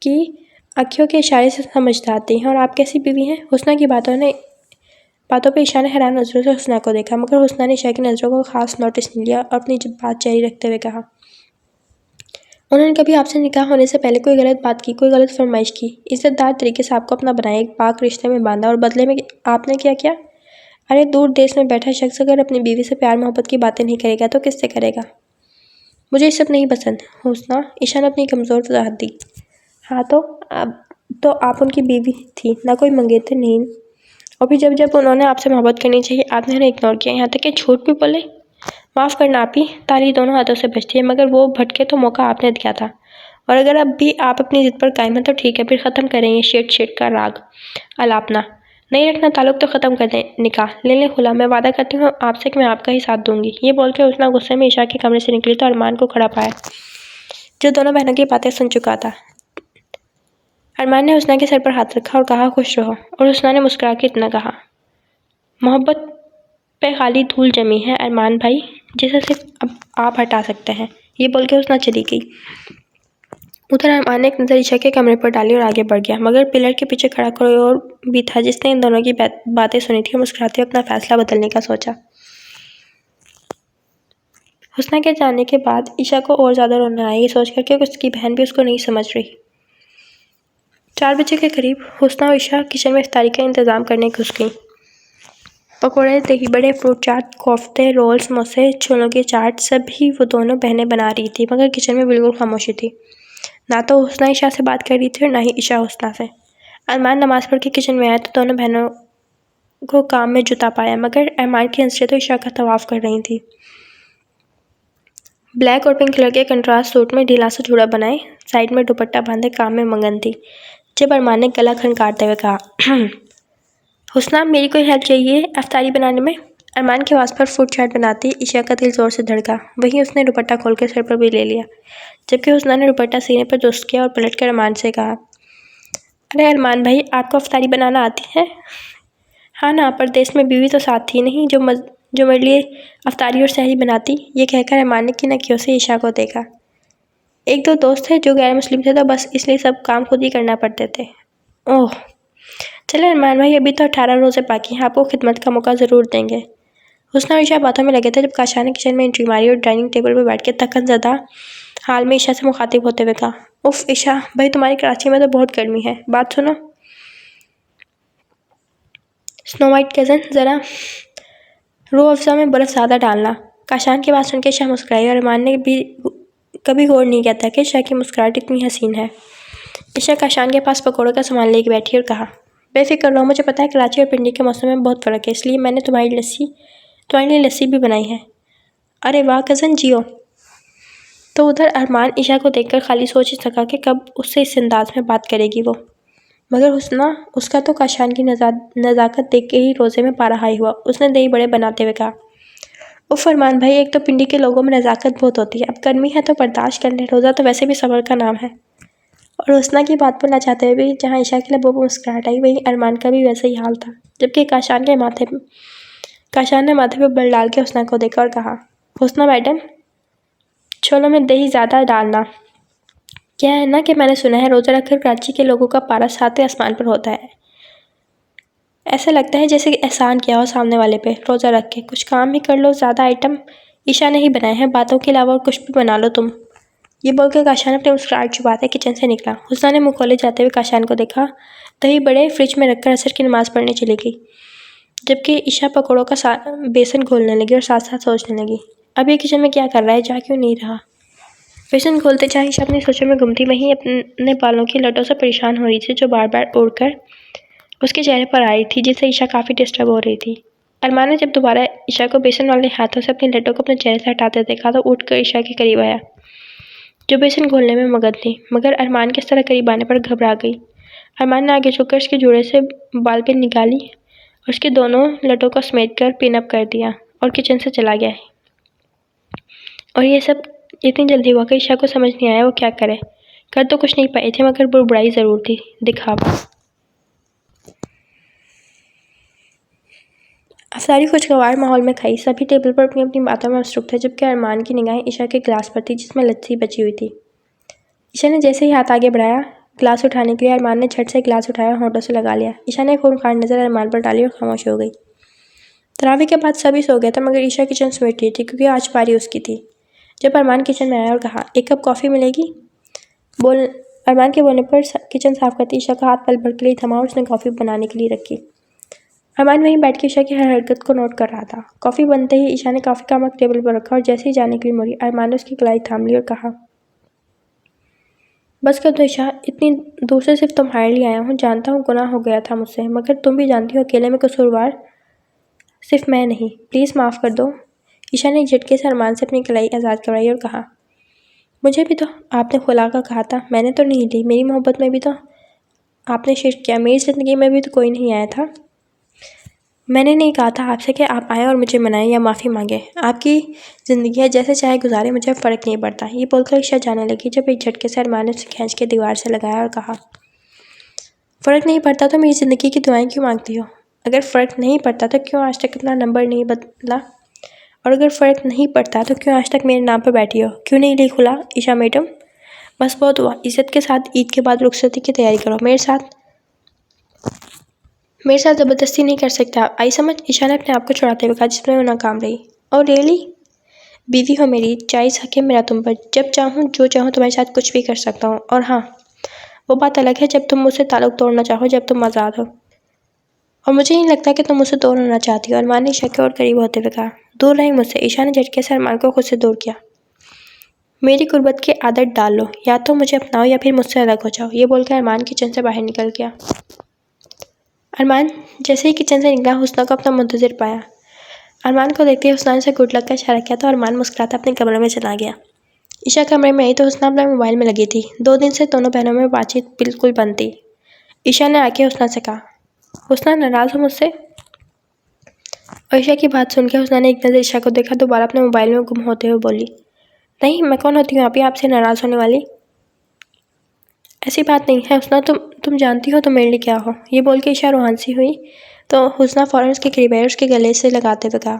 की आँखों के इशारे से समझ जाती हैं और आप कैसी बीवी हैं? हुस्ना की बातों पे ईशा ने हैरान नज़रों से हुस्ना को देखा, मगर हुस्ना ने ईशा की नज़रों को खास नोटिस नहीं लिया और अपनी बात जारी रखते हुए कहा, उन्होंने कभी आपसे निकाह होने से पहले कोई गलत बात की, कोई गलत फरमाइश की? इज़्ज़तदार तरीके से आपको अपना बनाया, एक पाक रिश्ते में बांधा और बदले में आपने क्या किया? अरे दूर देश में बैठा शख्स अगर अपनी बीवी से प्यार मोहब्बत की बातें नहीं करेगा तो किससे करेगा? मुझे ये सब नहीं पसंद हुस्ना, ईशा ने अपनी कमज़ोर वजाहत दी। हाँ तो आप उनकी बीवी थी, ना कोई मंगेतर नहीं। और फिर जब उन्होंने आपसे मोहब्बत करनी चाहिए आपने उन्हें इग्नोर किया, यहाँ तक कि झूठ भी बोले। माफ़ करना आप ही, ताली दोनों हाथों से बचती है, मगर वो भटके तो मौका आपने दिया था। और अगर अब भी आप अपनी ज़िद पर कायम हैं तो ठीक है, फिर ख़त्म करें ये शेट का राग अलापना। नहीं रखना ताल्लुक तो ख़त्म कर दे, निकाह ले ले खुला। मैं वादा करती हूँ आपसे कि मैं आपका ही साथ दूंगी। ये बोल के हुस्ना गुस्से में ईशा के कमरे से निकली तो अरमान को खड़ा पाया, जो दोनों बहनों की बातें सुन चुका था। अरमान ने हुस्ना के सर पर हाथ रखा और कहा, खुश रहो। और हुस्ना ने मुस्कुरा के इतना कहा, मोहब्बत पे खाली धूल जमी है अरमान भाई, जिसे सिर्फ अब आप हटा सकते हैं। ये बोल के हुस्ना चली गई। उधर अरमान ने एक नज़र ईशा के कमरे पर डाली और आगे बढ़ गया, मगर पिलर के पीछे खड़ा कोई और भी था जिसने इन दोनों की बातें सुनी थी और मुस्कुराते हुए अपना फैसला बदलने का सोचा। हुस्ना के जाने के बाद ईशा को और ज़्यादा रोना आया, ये सोचकर कि उसकी बहन भी उसको नहीं समझ रही। 4 बजे के करीब हुस्ना और ईशा किचन में इफ्तारी का इंतज़ाम करने घुस गई। पकौड़े, दही बड़े, फ्रूट चाट, कोफ्ते, रोल, समोसे, छोलों की चाट सभी वो दोनों बहनें बना रही थी, मगर किचन में बिल्कुल खामोशी थी। ना तो हुस्ना ईशा से बात कर रही थी और ना ही ईशा हुस्ना से। अरमान नमाज पढ़ के किचन में आया तो दोनों बहनों को काम में जुटा पाया, मगर अरमान की नज़रें तो ईशा का तवाफ कर रही थी। ब्लैक और पिंक कलर के कंट्रास्ट सूट में ढीला सा चूड़ा बनाए, साइड में दुपट्टा बांधे काम में मगन थी। जब अरमान ने गला खनकारते हुए कहा, हुस्ना मेरी कोई हेल्प चाहिए अफ्तारी बनाने में? अरमान के आवाज़ पर फ्रूट चाट बनाती ईशा का दिल ज़ोर से धड़का। वहीं उसने दुपट्टा खोल कर सर पर भी ले लिया, जबकि हुस्ना ने दुपट्टा सीने पर दुस्त किया और पलट कर अरमान से कहा, अरे अरमान भाई, आपको अफ्तारी बनाना आती है? हाँ ना, परदेश में बीवी तो साथ थी नहीं जो मेरे लिए अफ्तारी और सहरी बनाती। ये कहकर अरमान ने किन से ईशा को देखा। एक दो दोस्त थे जो गैर मुस्लिम थे, तो बस इसलिए सब काम खुद ही करना पड़ते थे। ओह चले अरमान भाई, अभी तो 18 रोज़े बाकी हैं, आपको खिदमत का मौका ज़रूर देंगे। हुस्ना और ईशा बातों में लगे थे जब काशा ने किचन में एंट्री मारी और डाइनिंग टेबल पर बैठ के थकन ज़दा हाल में ईशा से मुखातिब होते हुए कहा, उफ ईशा भाई, तुम्हारी कराची में तो बहुत गर्मी है, बात सुनो। स्नो वाइट कज़न, ज़रा रूह अफ़ज़ा में बर्फ़ ज़्यादा डालना। काशान की बात सुन के ईशा मुस्कुराई और अरमान ने भी कभी गौर नहीं किया था कि ईशा की मुस्कुराहट इतनी हसीन है। ईशा काशान के पास पकौड़ों का सामान लेके बैठी और कहा, बेफिक्र रहो, मुझे पता है कराची और पिंडी के मौसम में बहुत फ़र्क है, इसलिए मैंने तुम्हारे लिए लस्सी भी बनाई है। अरे वाह कज़न, जियो। तो उधर अरमान ईशा को देखकर खाली सोच ही सका कि कब उससे इस अंदाज में बात करेगी वो, मगर हुस्ना उसका तो काशान की नज़ाकत देख के ही रोज़े में पारा हाई हुआ। उसने दही बड़े बनाते हुए कहा, उफ़ अरमान भाई, एक तो पिंडी के लोगों में नज़ाकत बहुत होती है, अब गर्मी है तो बर्दाश्त कर ले, रोज़ा तो वैसे भी सब्र का नाम है। और हुस्ना की बात पर न चाहते हुए भी जहाँ ईशा के लबों पर मुस्कुराहट आई, वहीं अरमान का भी वैसे ही हाल था। जबकि काशान ने माथे पर बल डाल के हुस्ना को देखा और कहा, हुस्ना मैडम, छोलों में दही ज़्यादा डालना। क्या है ना कि मैंने सुना है रोज़ा रखकर कराची के लोगों का पारा 7वें आसमान पर होता है। ऐसा लगता है जैसे एहसान किया हो सामने वाले पे। रोज़ा रख के कुछ काम ही कर लो, ज़्यादा आइटम ईशा ने ही बनाए हैं, बातों के अलावा और कुछ भी बना लो तुम। ये बोलकर काशान अपने मुस्कुराहट छुपाते किचन से निकला। हुस्ना ने मुँह खोले जाते हुए काशान को देखा। दही बड़े फ्रिज में रखकर असर की नमाज़ पढ़ने चली गई, जबकि ईशा पकौड़ों का बेसन घोलने लगी और साथ साथ सोचने लगी, अब ये किचन में क्या कर रहा है, जा क्यों नहीं रहा। बेसन घोलते चाहे ईशा अपनी सोचों में घूमती, वहीं अपने बालों की लटों से परेशान हो रही थी जो बार बार उड़कर उसके चेहरे पर आ रही थी, जिससे ईशा काफ़ी डिस्टर्ब हो रही थी। अरमान ने जब दोबारा ईशा को बेसन वाले हाथों से अपनी लटों को अपने चेहरे से हटाते देखा तो उठकर ईशा के करीब आया, जो बेसन घोलने में मगन थी, मगर अरमान के इस तरह करीब आने पर घबरा गई। अरमान ने आगे झुककर उसके जोड़े से बाल पिन निकाली और उसके दोनों लटों को समेट कर पिन अप कर दिया और किचन से चला गया। और ये सब इतनी जल्दी हुआ कि ईशा को समझ नहीं आया वो क्या करे। कर तो कुछ नहीं पाए थे, मगर बुड़बुड़ाई ज़रूर थी, दिखावा। अफ्तारी खुशगवार माहौल में खाई, सभी टेबल पर अपनी अपनी बातों में मसरूफ थे, जबकि अरमान की निगाहें ईशा के गिलास पर थी जिसमें लस्सी बची हुई थी। ईशा ने जैसे ही हाथ आगे बढ़ाया गिलास उठाने के लिए, अरमान ने झट से गिलास उठाया और होंठों से लगा लिया। ईशा ने खूनखार नज़र अरमान पर डाली और खामोश हो गई। तरावी के बाद सभी सो गया था, मगर ईशा किचन समेट रही थी क्योंकि आज पारी उसकी थी। जब अरमान किचन में आया और कहा, एक कप कॉफ़ी मिलेगी, अरमान के बोलने पर किचन साफ करती ईशा का हाथ पल भर के लिए थमा और उसने कॉफ़ी बनाने के लिए रखी। अरमान वहीं बैठ के ईशा की हर हरकत को नोट कर रहा था। कॉफ़ी बनते ही ईशा ने कॉफ़ी का मग टेबल पर रखा और जैसे ही जाने के लिए मुड़ी, अरमान ने उसकी कलाई थाम ली और कहा, बस कर दो ईशा, इतनी दूर से सिर्फ तुम्हारे लिए आया हूँ, जानता हूँ गुनाह हो गया था मुझसे, मगर तुम भी जानती हो अकेले में कसूरवार सिर्फ मैं नहीं, प्लीज़ माफ़ कर दो। ईशा ने झटके से अरमान से अपनी कलाई आज़ाद करवाई और कहा, मुझे भी तो आपने खुला का कहा था, मैंने तो नहीं ली, मेरी मोहब्बत में भी तो आपने शिर्क किया, मेरी ज़िंदगी में भी तो कोई नहीं आया था। मैंने नहीं कहा था आपसे कि आप आएँ और मुझे मनाएं या माफ़ी मांगें। आपकी ज़िंदगी है, जैसे चाहे गुजारे, मुझे फ़र्क नहीं पड़ता। ये बोलकर ईशा जाने लगी जब एक झटके से अरमान ने उसे खींच के दीवार से लगाया और कहा, फ़र्क नहीं पड़ता तो मेरी ज़िंदगी की दुआएं क्यों मांगती हो? अगर फ़र्क नहीं पड़ता तो क्यों आज तक अपना नंबर नहीं बदला? और अगर फ़र्क नहीं पड़ता तो क्यों आज तक मेरे नाम पर बैठी हो? क्यों नहीं ली खुला ईशा मैडम? बस बहुत हुआ। इज़्ज़त के साथ ईद के बाद रुखसती की तैयारी करो। मेरे साथ ज़बरदस्ती नहीं कर सकते आप। आई समझ? ईशा ने अपने आप को छुड़ाते हुए कहा, जिसमें वो नाकाम रही। और रियली? बीवी हो मेरी, जायज़ हक है मेरा तुम पर। जब चाहूँ जो चाहूँ तुम्हारे साथ कुछ भी कर सकता हूँ। और हाँ, वो बात अलग है जब तुम मुझसे ताल्लुक़ तोड़ना चाहो, जब तुम आज़ाद हो। और मुझे नहीं लगता कि तुम मुझसे दूर होना चाहती हो। अरमान ने ईशा के और करीब होते हुए कहा, दूर रही मुझसे। ईशा ने झटके से अरमान को खुद से दूर किया। मेरी गुर्बत की आदत डाल लो, या तो मुझे अपनाओ या फिर मुझसे अलग हो जाओ। ये बोलकर अरमान किचन से बाहर निकल गया। अरमान जैसे ही किचन से निकला, हुस्ना को अपना मुंतज़िर पाया। अरमान को देखते ही हुस्ना ने उसे गुड लक का इशारा किया तो अरमान मुस्कुराता अपने कमरे में चला गया। ईशा कमरे में आई तो हुस्ना अपने मोबाइल में लगी थी। 2 दिन से दोनों बहनों में बातचीत बिल्कुल बंद थी। ईशा ने आके हुस्ना से कहा, हुस्ना नाराज़ हो मुझसे? और ईशा की बात सुनकर हुस्ना ने एक नज़र ईशा को देखा, दोबारा अपने मोबाइल में गुम होते हुए बोली, नहीं, मैं कौन होती हूँ आप ही आपसे नाराज़ होने वाली? ऐसी बात नहीं है हुस्ना, तुम जानती हो तुम मेरे लिए क्या हो। ये बोल के ईशा रूहान सी हुई तो हुस्ना फ़ौरन उसके करीब आई, उसके गले से लगाते हुए कहा,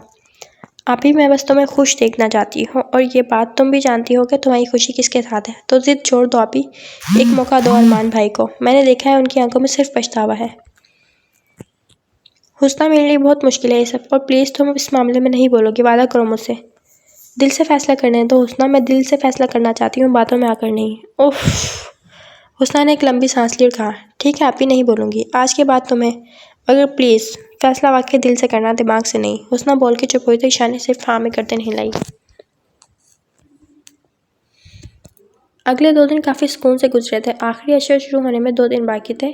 आप ही, मैं बस तुम्हें खुश देखना चाहती हूँ और ये बात तुम भी जानती हो कि तुम्हारी खुशी किसके साथ है। तो ज़िद छोड़ दो आप ही, एक मौका दो अरमान भाई को। मैंने देखा है उनकी आंखों में सिर्फ पछतावा है। हुस्ना मेरे लिए बहुत मुश्किल है ये सब, और प्लीज़ तुम इस मामले में नहीं बोलोगी, वादा करो मुझसे। दिल से फैसला करने दो हुस्ना, मैं दिल से फैसला करना चाहती हूँ, बातों में आकर नहीं। उफ। हुस्ना ने एक लंबी सांस ली और कहा, ठीक है आप ही, नहीं बोलूँगी आज के बाद तुम्हें, मगर प्लीज़ फैसला वाकई दिल से करना, दिमाग से नहीं। हुस्ना बोल के चुप हुई तो ईशा ने सिर्फ हाँ में करते नहीं लाई। अगले 2 दिन काफ़ी सुकून से गुजरे थे। आखिरी अशर शुरू होने में 2 दिन बाकी थे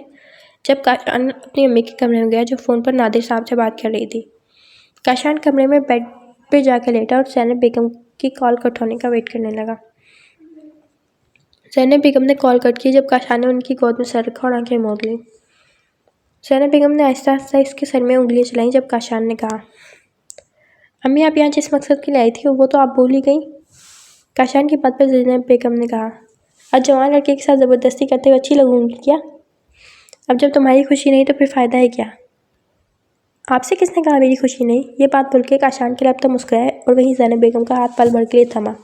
जब काशान अपनी अम्मी के कमरे में गया, जो फ़ोन पर नादिर साहब से बात कर रही थी। काशान कमरे में बेड पे जाकर लेटा और ज़ैनब बेगम की कॉल कट होने का वेट करने लगा। ज़ैनब बेगम ने कॉल कट की जब काशान ने उनकी गोद में सर रखा और आंखें मोड़ लीं। ज़ैनब बेगम ने आहिस्ता आहिस्ता इसके सर में उंगलियां चलाईं जब काशान ने कहा, अम्मी आप यहाँ जिस मकसद के लिए आई थी वो तो आप भूल ही गई। काशान की बात पर ज़ैनब बेगम ने कहा, आज जवान लड़के के साथ ज़बरदस्ती करते हुए अच्छी लगूंगी क्या? अब जब तुम्हारी खुशी नहीं तो फिर फ़ायदा है क्या? आपसे किसने कहा मेरी खुशी नहीं? ये बात बोल के काशान के लब तो मुस्कुराए और वहीं ज़ैनब बेगम का हाथ पल भर के लिए थमा।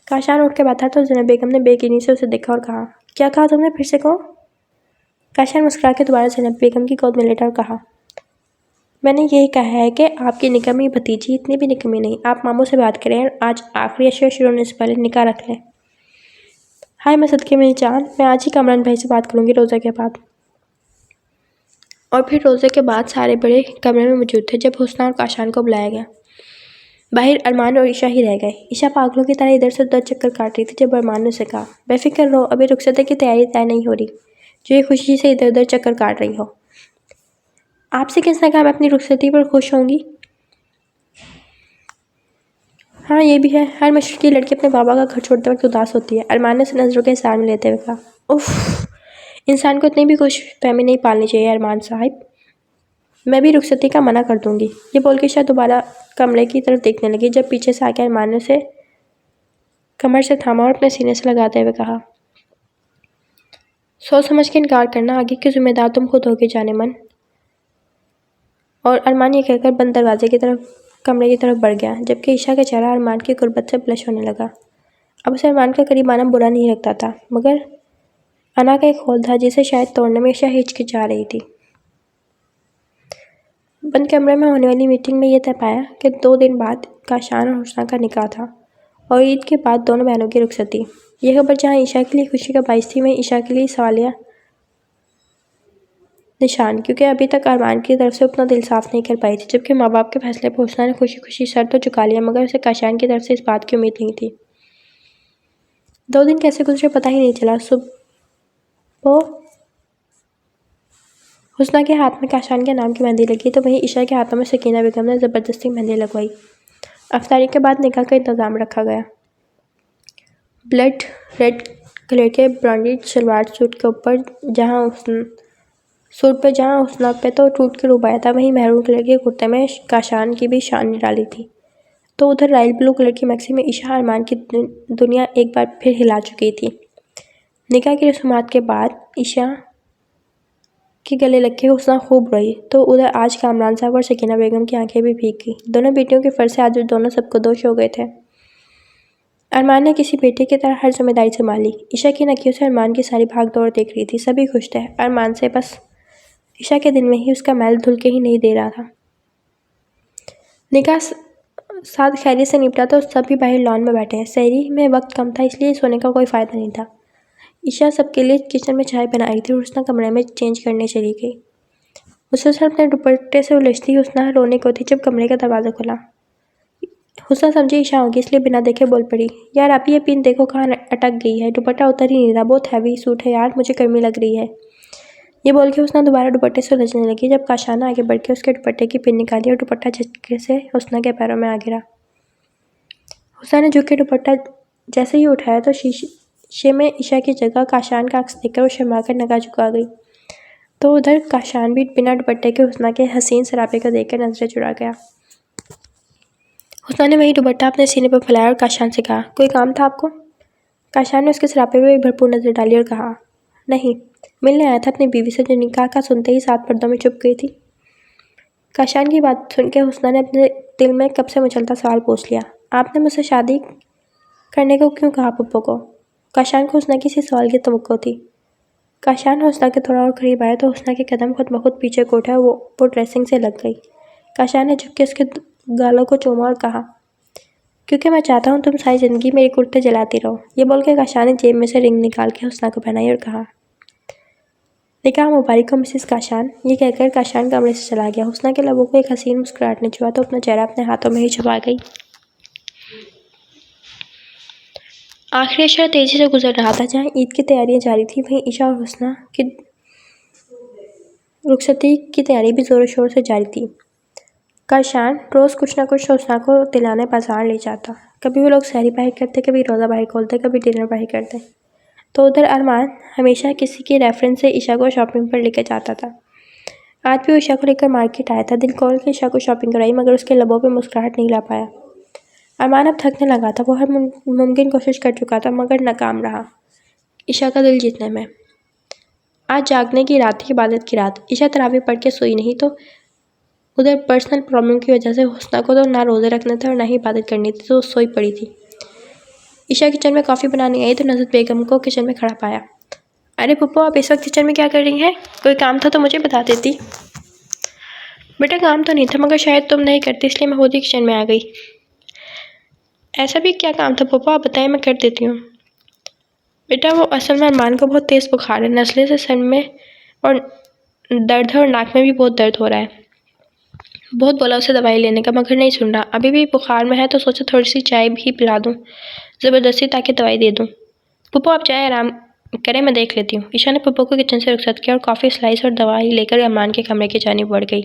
काशान उठ के बैठा तो ज़ैनब बेगम ने बेयकीनी से उसे देखा और कहा, क्या कहा तुमने, फिर से कहो। काशान मुस्कुरा के दोबारा ज़ैनब बेगम की गोद में लेटा और कहा, मैंने यही कहा है कि आपकी निकम्मी भतीजी इतनी भी निकम्मी नहीं। आप मामू से बात करें और आज आखिरी अशर शुरू होने से पहले निकाह रख लें। हाय मैं सदके मेरी जान, मैं आज ही कामरान भाई से बात करूँगी रोज़ा के बाद। और फिर रोज़े के बाद सारे बड़े कमरे में मौजूद थे जब हुस्ना और काशान को बुलाया गया। बाहर अरमान और ईशा ही रह गए। ईशा पागलों की तरह इधर से उधर चक्कर काट रही थी जब अरमान ने उसे कहा, बेफिक्र रहो, अभी रुखसती की तैयारी तय नहीं हो रही, जो ये खुशी से इधर उधर चक्कर काट रही हो। आपसे किसने कहा मैं अपनी रुखसती पर खुश होंगी? हाँ ये भी है, हर मशरकी लड़की अपने बाबा का घर छोड़ते वक्त उदास होती है। अरमान ने उसे नज़रों के इशारे में लेते हुए कहा, उफ, इंसान को इतनी भी खुश फहमी नहीं पालनी चाहिए अरमान साहिब। मैं भी रुखसती का मना कर दूंगी। ये बोल के शायद दोबारा कमरे की तरफ देखने लगी जब पीछे से आकर अरमान ने उसे कमर से थामा और अपने सीने से लगाते हुए कहा, सोच समझ के इनकार करना, आगे की जिम्मेदार तुम खुद होगे जाने मन। और अरमान ये कहकर बंद दरवाजे की तरफ कमरे की तरफ बढ़ गया, जबकि ईशा का चेहरा अरमान की गुर्बत से ब्लश होने लगा। अब उसे अरमान का करीब आना बुरा नहीं लगता था, मगर अना का एक खोल था जिसे शायद तोड़ने में ईशा हिचकिचा रही थी। बंद कमरे में होने वाली मीटिंग में यह तय पाया कि 2 दिन बाद काशान और हुस्ना का निकाह था और ईद के बाद दोनों बहनों की रुखसती। यह खबर जहाँ ईशा के लिए खुशी का बाइस थी, वहीं ईशा के लिए सवालिया निशान, क्योंकि अभी तक अरमान की तरफ से उतना दिल साफ नहीं कर पाई थी। जबकि माँ बाप के फैसले पर हुस्ना ने खुशी खुशी सर तो झुका लिया, मगर उसे काशान की तरफ से इस बात की उम्मीद नहीं थी। 2 दिन कैसे गुजरे पता ही नहीं चला। सुबह हुस्ना के हाथ में काशान के नाम की मेहंदी लगी तो वहीं ईशा के हाथों में सकीना बेगम ने ज़बरदस्ती मेहंदी लगवाई। अफ्तारी के बाद निकाह का इंतज़ाम रखा गया। ब्लड रेड कलर के ब्रांडेड सलवार सूट के ऊपर जहाँ सूट पे जहाँ हुस्ना पे तो टूट के रूप आया था, वहीं मैरून कलर के कुर्ते में काशान की भी शान निराली थी। तो उधर रायल ब्लू कलर की मैक्सी में ईशा अरमान की दुनिया एक बार फिर हिला चुकी थी। निकाह की रस्मात के बाद ईशा के गले लग के हुस्ना खूब रोई, तो उधर आज कामरान साहब और सकीना बेगम की आंखें भी भीग गई। दोनों बेटियों के फर्ज से आज दोनों सबको दोष हो गए थे। अरमान ने किसी बेटे की तरह हर जिम्मेदारी संभाली। ईशा की नकियों से अरमान की सारी भाग दौड़ देख रही थी। सभी खुश थे अरमान से, बस ईशा के दिल में ही उसका मैल धुल के ही नहीं दे रहा था। निकाह साथ खैरियत से निपटा तो सभी बाहर लॉन में बैठे हैं। सहरी में वक्त कम था, इसलिए सोने का कोई फ़ायदा नहीं था। ईशा सबके लिए किचन में चाय बनाई थी और हुस्ना कमरे में चेंज करने चली गई। मुसलसल अपने दुपट्टे से उलझती हुस्ना रोने को थी जब कमरे का दरवाज़ा खुला। हुस्ना समझी ईशा होगी, इसलिए बिना देखे बोल पड़ी, यार आप ये पिन देखो कहाँ अटक गई है, दुपट्टा उतर ही नहीं रहा, बहुत हैवी सूट है यार, मुझे गर्मी लग रही है। ये बोल के हुस्ना दोबारा दुपट्टे से उलझने लगी जब काशाना आगे बढ़ के उसके दुपट्टे की पिन निकाली और दुपट्टा झटके से हुस्ना के पैरों में आ गिरा। हुस्ना ने झुक के दुपट्टा जैसे ही उठाया तो शीशे में ईशा की जगह काशान का अक्स देखकर वो शर्मा कर नगा झुका गई। तो उधर काशान भी बिना दुपट्टे के हुस्ना के हसीन सरापे को देखकर नजरें चुरा गया। हुस्ना ने वही दुपट्टा अपने सीने पर फैलाया और काशान से कहा, कोई काम था आपको? काशान ने उसके सरापे में भरपूर नजर डाली और कहा, नहीं, मिलने आया था अपनी बीवी से जो निकाह का सुनते ही 7 पर्दों में चुप गई थी। काशान की बात सुन के हुस्ना ने अपने दिल में कब से मचलता सवाल पूछ लिया, आपने मुझसे शादी करने को क्यों कहा पप्पो को? काशान को हुस्ना की इसी सवाल की तवक्को थी। काशान हुस्ना के थोड़ा और करीब आया तो हुस्ना के कदम खुद ब खुद पीछे को उठा, वो ड्रेसिंग से लग गई। काशान ने झुक के उसके गालों को चूमा और कहा, क्योंकि मैं चाहता हूँ तुम सारी ज़िंदगी मेरे कुर्ते जलाती रहो। ये बोल के काशान ने जेब में से रिंग निकाल के हुस्ना को पहनाई और कहा, निकाह मुबारक हो मिसेस काशान। ये कहकर काशान कमरे से चला गया। हुस्ना के लबों को एक हसीन मुस्कुराहट ने छुआ तो अपना चेहरा अपने हाथों में ही छुपा गई। आखिरी अशरा तेजी से गुजर रहा था। जहाँ ईद की तैयारियां जारी थी, वहीं ईशा और हुस्ना की रुखसती की तैयारी भी ज़ोरों शोर से जारी थी। काशान रोज़ कुछ न कुछ हुस्ना को दिलाने बाजार ले जाता। कभी वो लोग सहरी बाहर करते, कभी रोज़ा बाहर खोलते, कभी डिनर बाहर करते। तो उधर अरमान हमेशा किसी के रेफरेंस से ईशा को शॉपिंग पर लेकर जाता था। आज भी वो ईशा को लेकर मार्केट आया था। दिल खोल के ईशा को शॉपिंग कराई, मगर उसके लबों पे मुस्कुराहट नहीं ला पाया। अरमान अब थकने लगा था। वो हर मुमकिन कोशिश कर चुका था, मगर नाकाम रहा ईशा का दिल जीतने में। आज जागने की रात थी, इबादत की रात। ईशा तरावी पढ़ के सोई नहीं, तो उधर पर्सनल प्रॉब्लम की वजह से हुस्ना को तो ना रोज़े रखने थे और ना ही इबादत करनी थी, तो सोई पड़ी थी। ईशा किचन में कॉफ़ी बनाने आई तो नज़रत बेगम को किचन में खड़ा पाया। अरे पप्पू, आप इस वक्त किचन में क्या कर रही हैं? कोई काम था तो मुझे बता देती। बेटा काम तो नहीं था, मगर शायद तुम नहीं करती, इसलिए मैं खुद ही किचन में आ गई। ऐसा भी क्या काम था पप्पू, आप बताएं, मैं कर देती हूँ। बेटा वो असल में अरमान को बहुत तेज़ बुखार है, नज़ले से सर में और दर्द है और नाक में भी बहुत दर्द हो रहा है। बहुत बोला उसे दवाई लेने का, मगर नहीं सुन रहा। अभी भी बुखार में है तो सोचा थोड़ी सी चाय भी पिला दूँ ज़बरदस्ती, ताकि दवाई दे दूँ। पप्पू आप चाय आराम करें, मैं देख लेती हूँ। ईशा ने पप्पू को किचन से रुखसत किया और कॉफ़ी स्लाइस और दवाई लेकर अरमान के कमरे की जानिब बढ़ गई।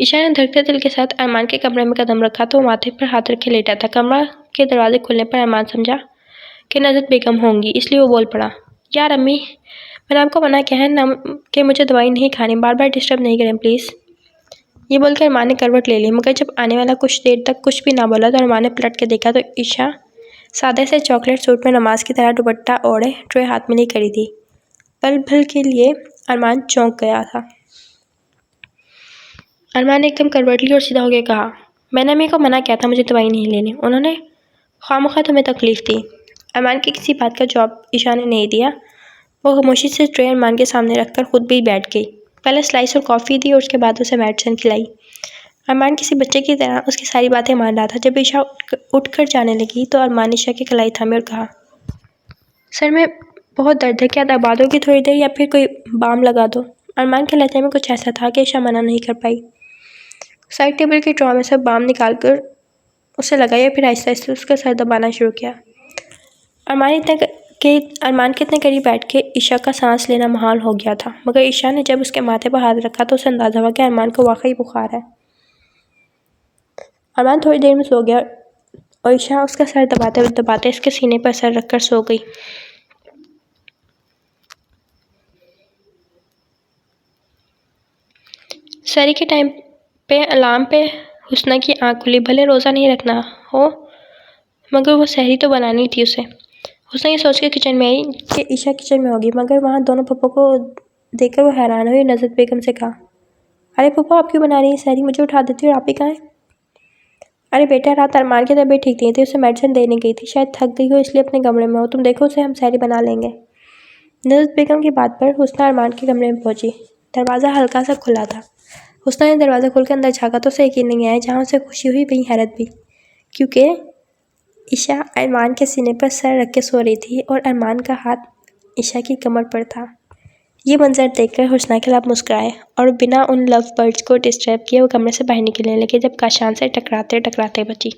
ईशा ने धड़कते दिल के साथ अरमान के कमरे में कदम रखा तो माथे पर हाथ रखे लेटा था। कमरा के दरवाजे खुलने पर अरमान समझा कि नज़रत बेगम होंगी, इसलिए वो बोल पड़ा, यार अम्मी, मैंने आपको मना किया है ना कि मुझे दवाई नहीं खानी, बार बार डिस्टर्ब नहीं करें प्लीज़। ये बोलकर अरमान ने करवट ले ली, मगर जब आने वाला कुछ देर तक कुछ भी ना बोला तो अरमान ने पलट के देखा तो ईशा सादे से चॉकलेट सूट में नमाज की तरह दुपट्टा ओढ़े ट्रे हाथ में नहीं करी थी। पल भर के लिए अरमान चौंक गया था। अरमान ने एकदम करवट ली और सीधा होकर कहा, मैंने अम्मी को मना किया था मुझे दवाई नहीं लेनी, उन्होंने खामखा तुम्हें तकलीफ़ दी। अरमान की किसी बात का जवाब ईशा ने नहीं दिया। वो खामोशी से ट्रे अरमान के सामने रखकर खुद भी बैठ गई। पहले स्लाइस और कॉफ़ी दी और उसके बाद उसे मेडिसिन खिलाई। अरमान किसी बच्चे की तरह उसकी सारी बातें मान रहा था। जब ईशा उठकर जाने लगी तो अरमान ईशा की कलाई थामे और कहा, सर में बहुत दर्द है, क्या दबा दोगी थोड़ी देर या फिर कोई बाम लगा दो? अरमान के लहजे में कुछ ऐसा था कि ईशा मना नहीं कर पाई। साइड टेबल के ड्रॉ में से बाम निकाल कर उसे लगाया, फिर आहिस्ता आहिस्ता उसका सर दबाना शुरू किया। अरमान के इतने करीब बैठ के ईशा का सांस लेना मुहाल हो गया था, मगर ईशा ने जब उसके माथे पर हाथ रखा तो उसे अंदाजा हुआ कि अरमान को वाकई बुखार है। अरमान थोड़ी देर में सो गया और ईशा उसका सर दबाते दबाते इसके सीने पर सर रखकर सो गई। सहरी के टाइम पे अलार्म पे हुस्ना की आँख खुली। भले रोज़ा नहीं रखना हो मगर वो सहरी तो बनानी थी उसे। हुस्ना ये सोच के किचन में आई कि ईशा किचन में होगी, मगर वहाँ दोनों पप्पो को देखकर वो हैरान हुई। नज़रत बेगम से कहा, अरे पप्पो, आप क्यों बना रही हैं सहरी? मुझे उठा देती और आप ही कहाँ हैं? अरे बेटा, रात अरमान की तबीयत ठीक नहीं थी, उसे मेडिसिन देने गई थी, शायद थक गई हो इसलिए अपने कमरे में हो। तुम देखो उसे, हम सहरी बना लेंगे। नज़रत बेगम की बात पर हुस्ना अरमान के कमरे में पहुंची। दरवाज़ा हल्का सा खुला था। हुस्ना ने दरवाज़ा खोलकर अंदर झाँका तो उसे यकीन नहीं आया। जहाँ उसे खुशी हुई वहीं हैरत भी, क्योंकि ईशा अरमान के सीने पर सर रख के सो रही थी और अरमान का हाथ ईशा की कमर पर था। ये मंजर देखकर हुस्ना के लब मुस्कुराए और बिना उन लव बर्ड्स को डिस्टर्ब किए वो कमरे से बाहर निकलने लगे। जब काशान से टकराते टकराते बची।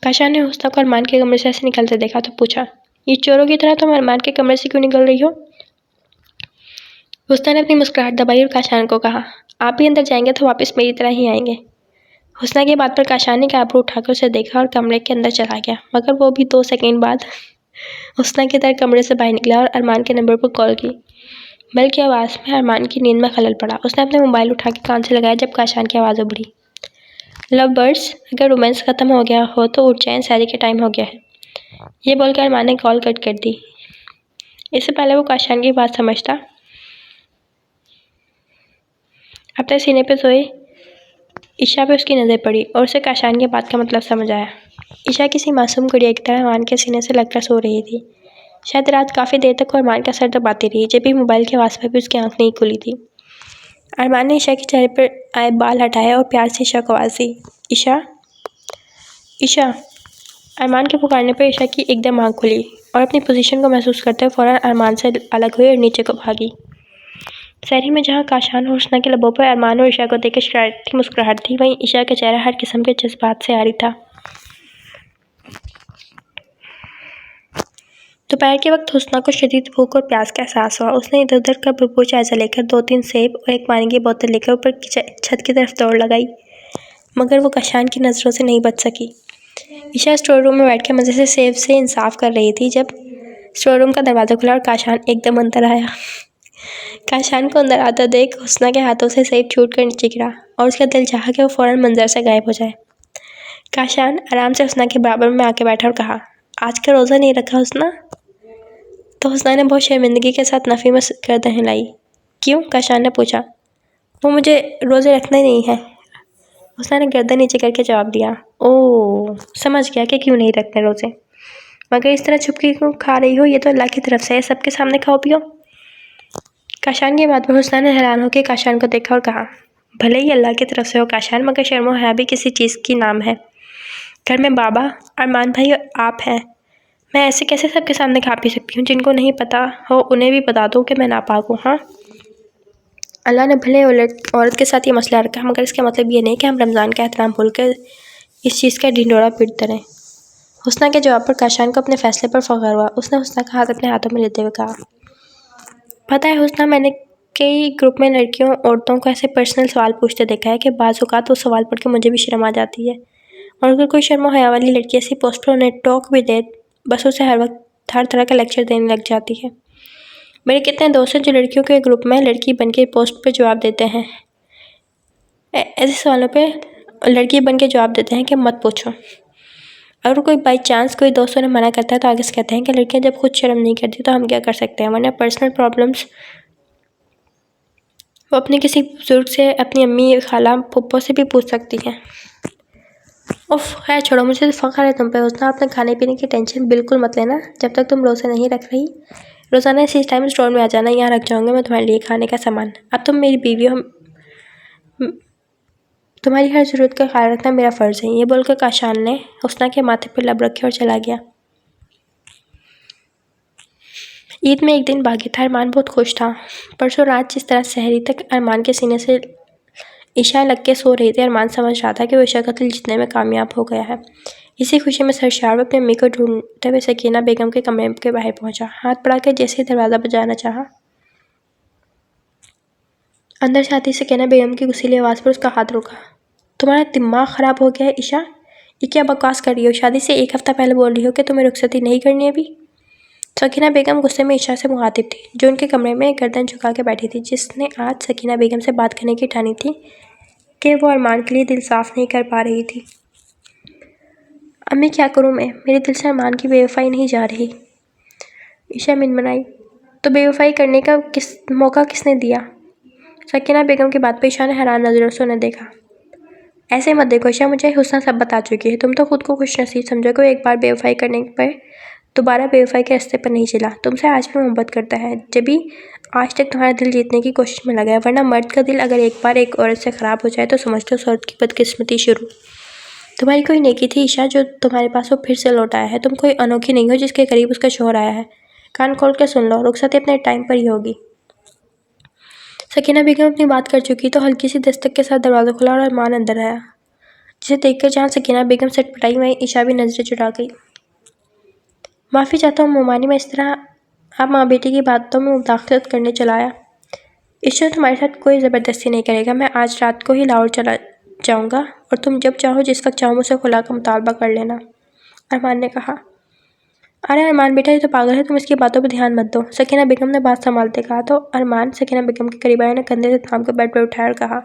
काशान ने हुस्ना को अरमान के कमरे से ऐसे निकलते देखा तो पूछा, ये चोरों की तरह तुम अरमान के कमरे से क्यों निकल रही हो? हुस्ना ने अपनी मुस्कुराहट दबाई और काशान को कहा, आप भी अंदर जाएंगे तो वापस मेरी तरह ही आएंगे। हुस्ना की बात पर काशान ने आबरू उठाकर उसे देखा और कमरे के अंदर चला गया, मगर वो भी 2 सेकंड बाद हुस्ना की तरह कमरे से बाहर निकला और अरमान के नंबर पर कॉल की। बेल की आवाज़ में अरमान की नींद में खलल पड़ा। उसने अपने मोबाइल उठा के कान से लगाया जब काशान की आवाज़ उभरी, लव बर्ड्स, अगर रोमांस ख़त्म हो गया हो तो उठ जाएं, सहरी के टाइम हो गया है। ये बोलकर अरमान ने कॉल कट कर दी। इससे पहले वो काशान की बात समझता, अपने सीने पे सोए ईशा पे उसकी नज़र पड़ी और उसे काशान की बात का मतलब समझ आया। ईशा किसी मासूम गुड़िया की तरह अरमान के सीने से लगकर सो रही थी। शायद रात काफ़ी देर तक वो अरमान का सर दबाती रही, जब भी मोबाइल की आवाज़ पर भी उसकी आंख नहीं खुली थी। अरमान ने ईशा के चेहरे पर आए बाल हटाए और प्यार से ईशा को आवाज़ दी, ईशा, ईशा। अरमान के पुकारने पर ईशा की एकदम आंख खुली और अपनी पोजीशन को महसूस करते हुए फ़ौरन अरमान से अलग हुई और नीचे को भागी। सहरी में जहाँ काशान और हुस्ना के लबों पर अरमान और ईशा को देख के शरारती मुस्कुराहट थी, वहीं ईशा का चेहरा हर किस्म के जज्बात से आरी था। दोपहर के वक्त हुस्ना को शदीद भूख और प्यास का एहसास हुआ। उसने इधर उधर का भरपूर जायजा लेकर 2-3 सेब और एक पानी की बोतल लेकर ऊपर छत की तरफ दौड़ लगाई, मगर वो काशान की नज़रों से नहीं बच सकी। ईशा स्टोर रूम में बैठकर मज़े से सेब से इंसाफ कर रही थी जब स्टोर रूम का दरवाज़ा खुला और काशान एकदम अंदर आया। काशान को अंदर आता देख हुस्ना के हाथों से सेब छूट कर नीचे गिरा और उसका दिल चाहा कि वो फ़ौरन मंजर से गायब हो जाए। काशान आराम से हुस्ना के बराबर में आके बैठा और कहा, आज का रोज़ा नहीं रखा हुस्ना? तो हुस्ना ने बहुत शर्मिंदगी के साथ नफ़ी में गर्दन हिलाई। क्यों? काशान ने पूछा। वो मुझे रोज़े रखना ही नहीं है, हुस्ना ने गर्दन नीचे करके जवाब दिया। ओह, समझ गया कि क्यों नहीं रखते रोज़े, मगर इस तरह छुप के क्यों खा रही हो? ये तो अल्लाह की तरफ से है, सबके सामने खाओ पियो। काशान की बात पर हुस्ना ने हैरान होकर काशान को देखा और कहा, भले ही अल्लाह की तरफ से हो काशान, मगर शर्म हया भी किसी चीज़ की नाम है। घर में बाबा, अरमान भाई और आप हैं, मैं ऐसे कैसे सबके सामने खा पी सकती हूँ? जिनको नहीं पता हो उन्हें भी बता दो कि मैं नापाक हूँ। हाँ, अल्लाह ने भले औरत के साथ ये मसला रखा, मगर इसका मतलब ये नहीं कि हम रमज़ान का एहतराम भूलकर इस चीज़ का ढिंढोरा पीटते रहें। हुस्ना के जवाब पर काशान को अपने फैसले पर फ़ख्र हुआ। उसने हुस्ना का हाथ अपने हाथों में लेते हुए कहा, पता है हुस्ना, मैंने कई ग्रुप में लड़कियों औरतों को ऐसे पर्सनल सवाल पूछते देखा है कि बाज़ औक़ात वो सवाल पढ़ के मुझे भी शर्म आ जाती है। और अगर कोई शर्म हया वाली लड़की ऐसी पोस्ट पर उन्हें टोक भी दे, बस उसे हर वक्त हर तरह का लेक्चर देने लग जाती है। मेरे कितने दोस्त हैं जो लड़कियों के ग्रुप में लड़की बन के पोस्ट पर जवाब देते हैं, ऐसे सवालों पे लड़की बन के जवाब देते हैं कि मत पूछो। अगर कोई बाई चांस कोई दोस्तों ने मना करता है तो आगे से कहते हैं कि लड़कियां जब खुद शर्म नहीं करती तो हम क्या कर सकते हैं, वरना पर्सनल प्रॉब्लम्स वो अपने किसी बुजुर्ग से, अपनी अम्मी, खाला, फुप्पो से भी पूछ सकती हैं। उफ, खैर छोड़ो, मुझे तो फ़ख्र है तुम पे हुस्ना। अपने खाने पीने की टेंशन बिल्कुल मत लेना जब तक तुम रोज़े नहीं रख रही। रोज़ाना इसी टाइम स्टोर में आ जाना, यहाँ रख जाऊँगा मैं तुम्हारे लिए खाने का सामान। अब तुम मेरी बीवी हो, तुम्हारी हर ज़रूरत का ख्याल रखना मेरा फ़र्ज़ है। ये बोलकर काशान ने हुस्ना के माथे पर लब रखे और चला गया। ईद में एक दिन बाकी था। अरमान बहुत खुश था। परसों रात जिस तरह सहरी तक अरमान के सीने से ईशा लग के सो रही थी, अरमान समझ रहा था कि वो ईशा का दिल जीतने में कामयाब हो गया है। इसी खुशी में सरशार वो अपनी अम्मी को ढूंढते हुए सकीना बेगम के कमरे के बाहर पहुंचा। हाथ बढ़ाकर जैसे ही दरवाज़ा बजाना चाहा, अंदर से आती सकीना बेगम की गुस्सीली आवाज़ पर उसका हाथ रुका। तुम्हारा दिमाग ख़राब हो गया है ईशा? ये क्या बकवास कर रही हो? शादी से 1 हफ़्ता पहले बोल रही हो कि तुम्हें रुखसती नहीं करनी अभी। सकीना बेगम गुस्से में ईशा से मुखातिब थी, जो उनके कमरे में गर्दन झुका के बैठी थी, जिसने आज सकीना बेगम से बात करने की ठानी थी कि वो अरमान के लिए दिल साफ नहीं कर पा रही थी। अम्मी क्या करूँ मैं, मेरे दिल से अरमान की बेवफाई नहीं जा रही। ईशा मिनमनाई। तो बेवफाई करने का मौका किसने दिया? सकीना बेगम की बात पर ईशा ने हैरान नज़रों से उन्हें देखा। ऐसे मत देखो ईशा, मुझे हुस्ना सब बता चुकी है। तुम तो खुद को खुशनसीब समझो कि एक बार बेवफाई करने पर दोबारा बेवफाई के रास्ते पर नहीं चला। तुमसे आज भी मोहब्बत करता है, जब भी आज तक तुम्हारा दिल जीतने की कोशिश में लगा है। वरना मर्द का दिल अगर एक बार एक औरत से ख़राब हो जाए तो समझ लो उस औरत की बदकिस्मती शुरू। तुम्हारी कोई नेकी थी ईशा, जो तुम्हारे पास वो फिर से लौट आया है। तुम कोई अनोखी नहीं हो जिसके करीब उसका शोहर आया है। कान खोल के सुन लो, रुखसती अपने टाइम पर ही होगी। सकीना बेगम अपनी बात कर चुकी तो हल्की सी दस्तक के साथ दरवाज़ा खुला और अरमान अंदर आया, जिसे देखकर जहाँ सकीना बेगम सटपटाई वहीं ईशा भी नजरें चुरा गई। माफ़ी चाहता हूँ मोमानी, मैं इस तरह आप माँ बेटी की बातों में मुदाखलत करने चला आया। ईशा तुम्हारे साथ कोई ज़बरदस्ती नहीं करेगा। मैं आज रात को ही लाहौर चला जाऊँगा और तुम जब चाहो जिस वक्त चाहो मुझसे खुला का मुतालबा कर लेना, अरमान ने कहा। अरे अरमान बेटा, ये तो पागल है, तुम इसकी बातों पर ध्यान मत दो, सकीना बेगम ने बात संभालते कहा। तो अरमान सकीना बेगम के करीब आया ने कंधे से थाम कर बेड पर उठाया और कहा,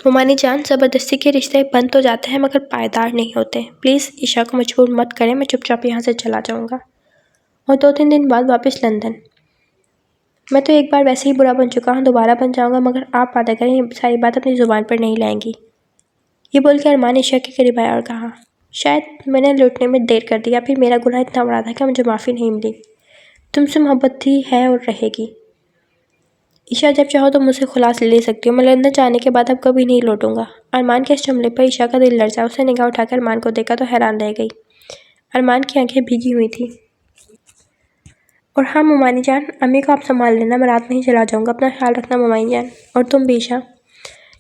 मोमानी जान, ज़बरदस्ती के रिश्ते बंद तो जाते हैं मगर पायदार नहीं होते। प्लीज़ ईशा को मजबूर मत करें, मैं चुपचाप यहाँ से चला जाऊँगा और 2-3 दिन बाद वापस लंदन। मैं तो एक बार वैसे ही बुरा बन चुका हूँ, दोबारा बन जाऊँगा, मगर आप वादा करें ये सारी बात अपनी ज़ुबान पर नहीं लाएंगी। ये बोल के अरमान ईशा के करीब आया और कहा, शायद मैंने लौटने में देर कर दी या फिर मेरा गुनाह इतना बड़ा था कि मुझे माफ़ी नहीं मिली। तुमसे मोहब्बत थी, है और रहेगी। ईशा जब चाहो तो मुझसे खुलास ले सकती हो। मैं लंदन जाने के बाद अब कभी नहीं लौटूंगा। अरमान के इस जुमले पर ईशा का दिल लरजा। उसने निगाह उठाकर अरमान को देखा तो हैरान रह गई। अरमान की आंखें भीगी हुई थी। और हाँ मोमानी जान, अम्मी को आप संभाल लेना, मैं रात में ही चला जाऊँगा। अपना ख्याल रखना मोमानी जान, और तुम भी ईशा।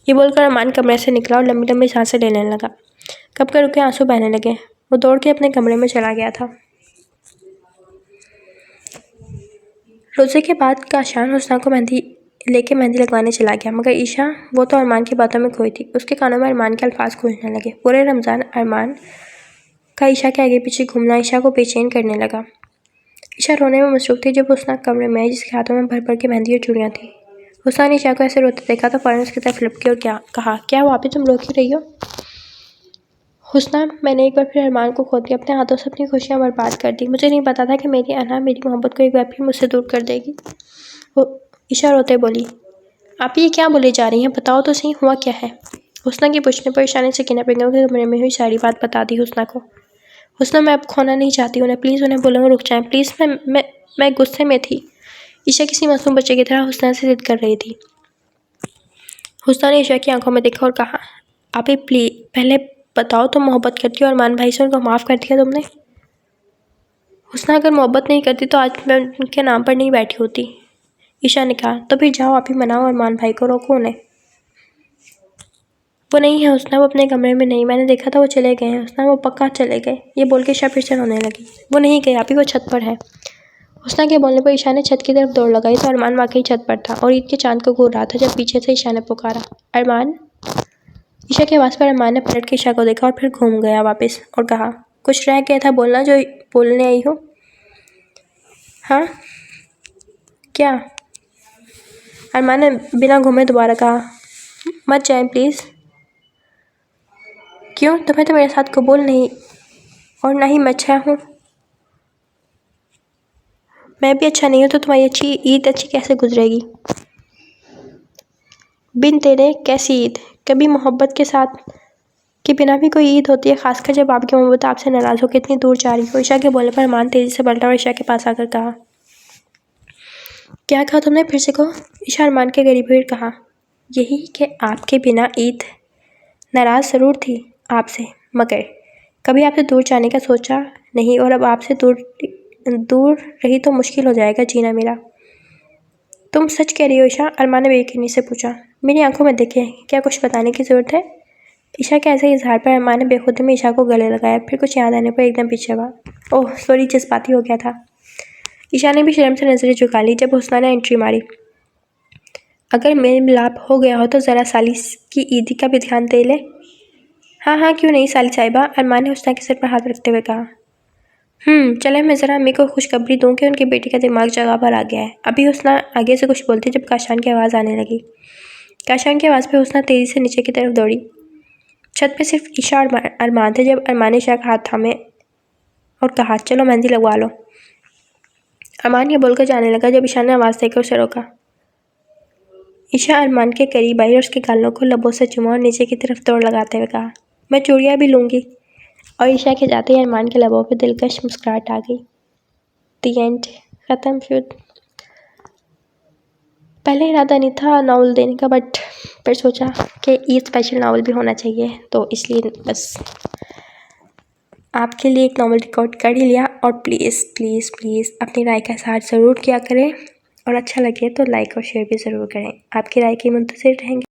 ये बोलकर अरमान कमरे से निकला और लंबी लंबी सांसें लेने लगा। कब कर रुके आंसू बहने लगे। वो दौड़ के अपने कमरे में चला गया था। रोज़े के बाद का शान हुस्ना को मेहंदी लगवाने चला गया, मगर ईशा वो तो अरमान की बातों में खोई थी। उसके कानों में अरमान के अल्फाज गूंजने लगे। पूरे रमज़ान अरमान का ईशा के आगे पीछे घूमना ईशा को बेचैन करने लगा। ईशा रोने में मसरूफ़ थी जब हुस्ना कमरे में आई, जिसके हाथों में भर भर के मेहंदी और चूड़ियाँ थी। हुस्ना ने ईशा को ऐसे रोते देखा तो फ़ौरन उसकी तरफ लपकी और कहा, क्या हुआ अभी, तुम रो क्यों रही हो? हुस्ना, मैंने एक बार फिर अरमान को खो दिया, अपने हाथों से अपनी खुशियाँ बर्बाद कर दी। मुझे नहीं पता था कि मेरी अना मेरी मोहब्बत को एक बार फिर मुझसे दूर कर देगी। वो ईशा रोते बोली, आप ये क्या बोले जा रही हैं, बताओ तो सही, हुआ क्या है? हुस्ना की पूछने पर ईशा ने सकीना बेगम के कमरे में हुई सारी बात बता दी हुस्ना को। हुस्ना, मैं अब खोना नहीं चाहती उन्हें, प्लीज़ उन्हें बोलो वो रुक जाएं, प्लीज़। मैं गुस्से में थी। ईशा किसी मासूम बच्चे की तरह हुस्ना से जिद कर रही थी। हुस्ना ने ईशा की आंखों में देखा और कहा, आप ही प्लीज़ पहले बताओ, तुम मोहब्बत करती हो? अरमान भाई से उनको माफ़ कर दिया तुमने? हुस्ना, अगर मोहब्बत नहीं करती तो आज मैं उनके नाम पर नहीं बैठी होती। ईशा ने कहा, तो फिर जाओ आप ही मनाओ अरमान भाई को, रोको उन्हें। वो नहीं है हुस्ना, वो अपने कमरे में नहीं, मैंने देखा था वो चले गए हैं हुस्ना, वो पक्का चले गए। ये बोल के ईशा फिर से रोने लगी। वो नहीं गए आप ही, वो छत पर है। हुस्ना के बोलने पर ईशा ने छत की तरफ दौड़ लगाई तो अरमान वाकई छत पर था और ईद के चांद को घूर रहा था, जब पीछे से ईशा ने पुकारा, अरमान। ईशा की आवाज़ पर अरमान ने पलट के ईशा को देखा और फिर घूम गया वापस और कहा, कुछ रह गया था बोलना जो बोलने आई हो? हाँ क्या? अरमान ने बिना घूमे दोबारा कहा, मत जाएं प्लीज़। क्यों, तुम्हें तो मेरे साथ कबूल नहीं और ना ही मैं अच्छा हूँ। मैं भी अच्छा नहीं हूँ तो तुम्हारी अच्छी ईद अच्छी कैसे गुजरेगी? बिन तेरे कैसी ईद? कभी मोहब्बत के साथ के बिना भी कोई ईद होती है, खासकर जब आपकी मोहब्बत आपसे नाराज़ होकर इतनी दूर जा रही हो। ईशा के बोलने पर अरमान तेज़ी से पलटा और ईशा के पास आकर कहा, क्या कहा तुमने, फिर से कहो? ईशा अरमान के करीब हुई कहा, यही कि आपके बिना ईद नाराज़ ज़रूर थी आपसे, मगर कभी आपसे दूर जाने का सोचा नहीं, और अब आपसे दूर रही तो मुश्किल हो जाएगा जीना मेरा। तुम सच कह रही हो ईशा? अरमान ने बेयकीनी से पूछा। मेरी आंखों में देखे, क्या कुछ बताने की ज़रूरत है? ईशा के ऐसे इजहार पर अरमान ने बेखुदी में ईशा को गले लगाया, फिर कुछ याद आने पर एकदम पीछे हुआ। ओह सॉरी, जज्बाती हो गया था। ईशा ने भी शर्म से नज़रें झुका ली जब हुस्ना ने एंट्री मारी। अगर मेल मिलाप हो गया हो तो ज़रा साली की ईदी का भी ध्यान दे ले। हाँ हाँ क्यों नहीं साली साहिबा, अरमान ने हुस्ना के सिर पर हाथ रखते हुए कहा। चले मैं ज़रा अम्मी को खुशखबरी दूँ कि उनकी बेटी का दिमाग जगह पर आ गया है। अभी हुस्ना आगे से कुछ बोलती जब काशान की आवाज़ आने लगी। काशान की आवाज़ पे हुस्ना तेज़ी से नीचे की तरफ दौड़ी। छत पे सिर्फ ईशा और अरमान थे जब अरमान ने ईशा का हाथ थामे और कहा, चलो मेहंदी लगवा लो। अरमान ये बोलकर जाने लगा जब ईशा ने आवाज़ देकर उसे रोका। ईशा अरमान के करीब आई और उसके गालों को लबों से चुमा और नीचे की तरफ दौड़ लगाते हुए कहा, मैं चूड़ियाँ भी लूँगी। और ईशा के जाते ही अरमान के लबों पे दिलकश मुस्कुराहट आ गई। दी एंड। ख़त्म शुद। पहले इरादा नहीं था नावल देने का, बट फिर सोचा कि ये स्पेशल नावल भी होना चाहिए, तो इसलिए बस आपके लिए एक नावल रिकॉर्ड कर ही लिया। और प्लीज़ प्लीज़ प्लीज़ अपनी राय का इज़हार ज़रूर किया करें और अच्छा लगे तो लाइक और शेयर भी ज़रूर करें। आपकी राय की मुंतज़िर रहेंगे।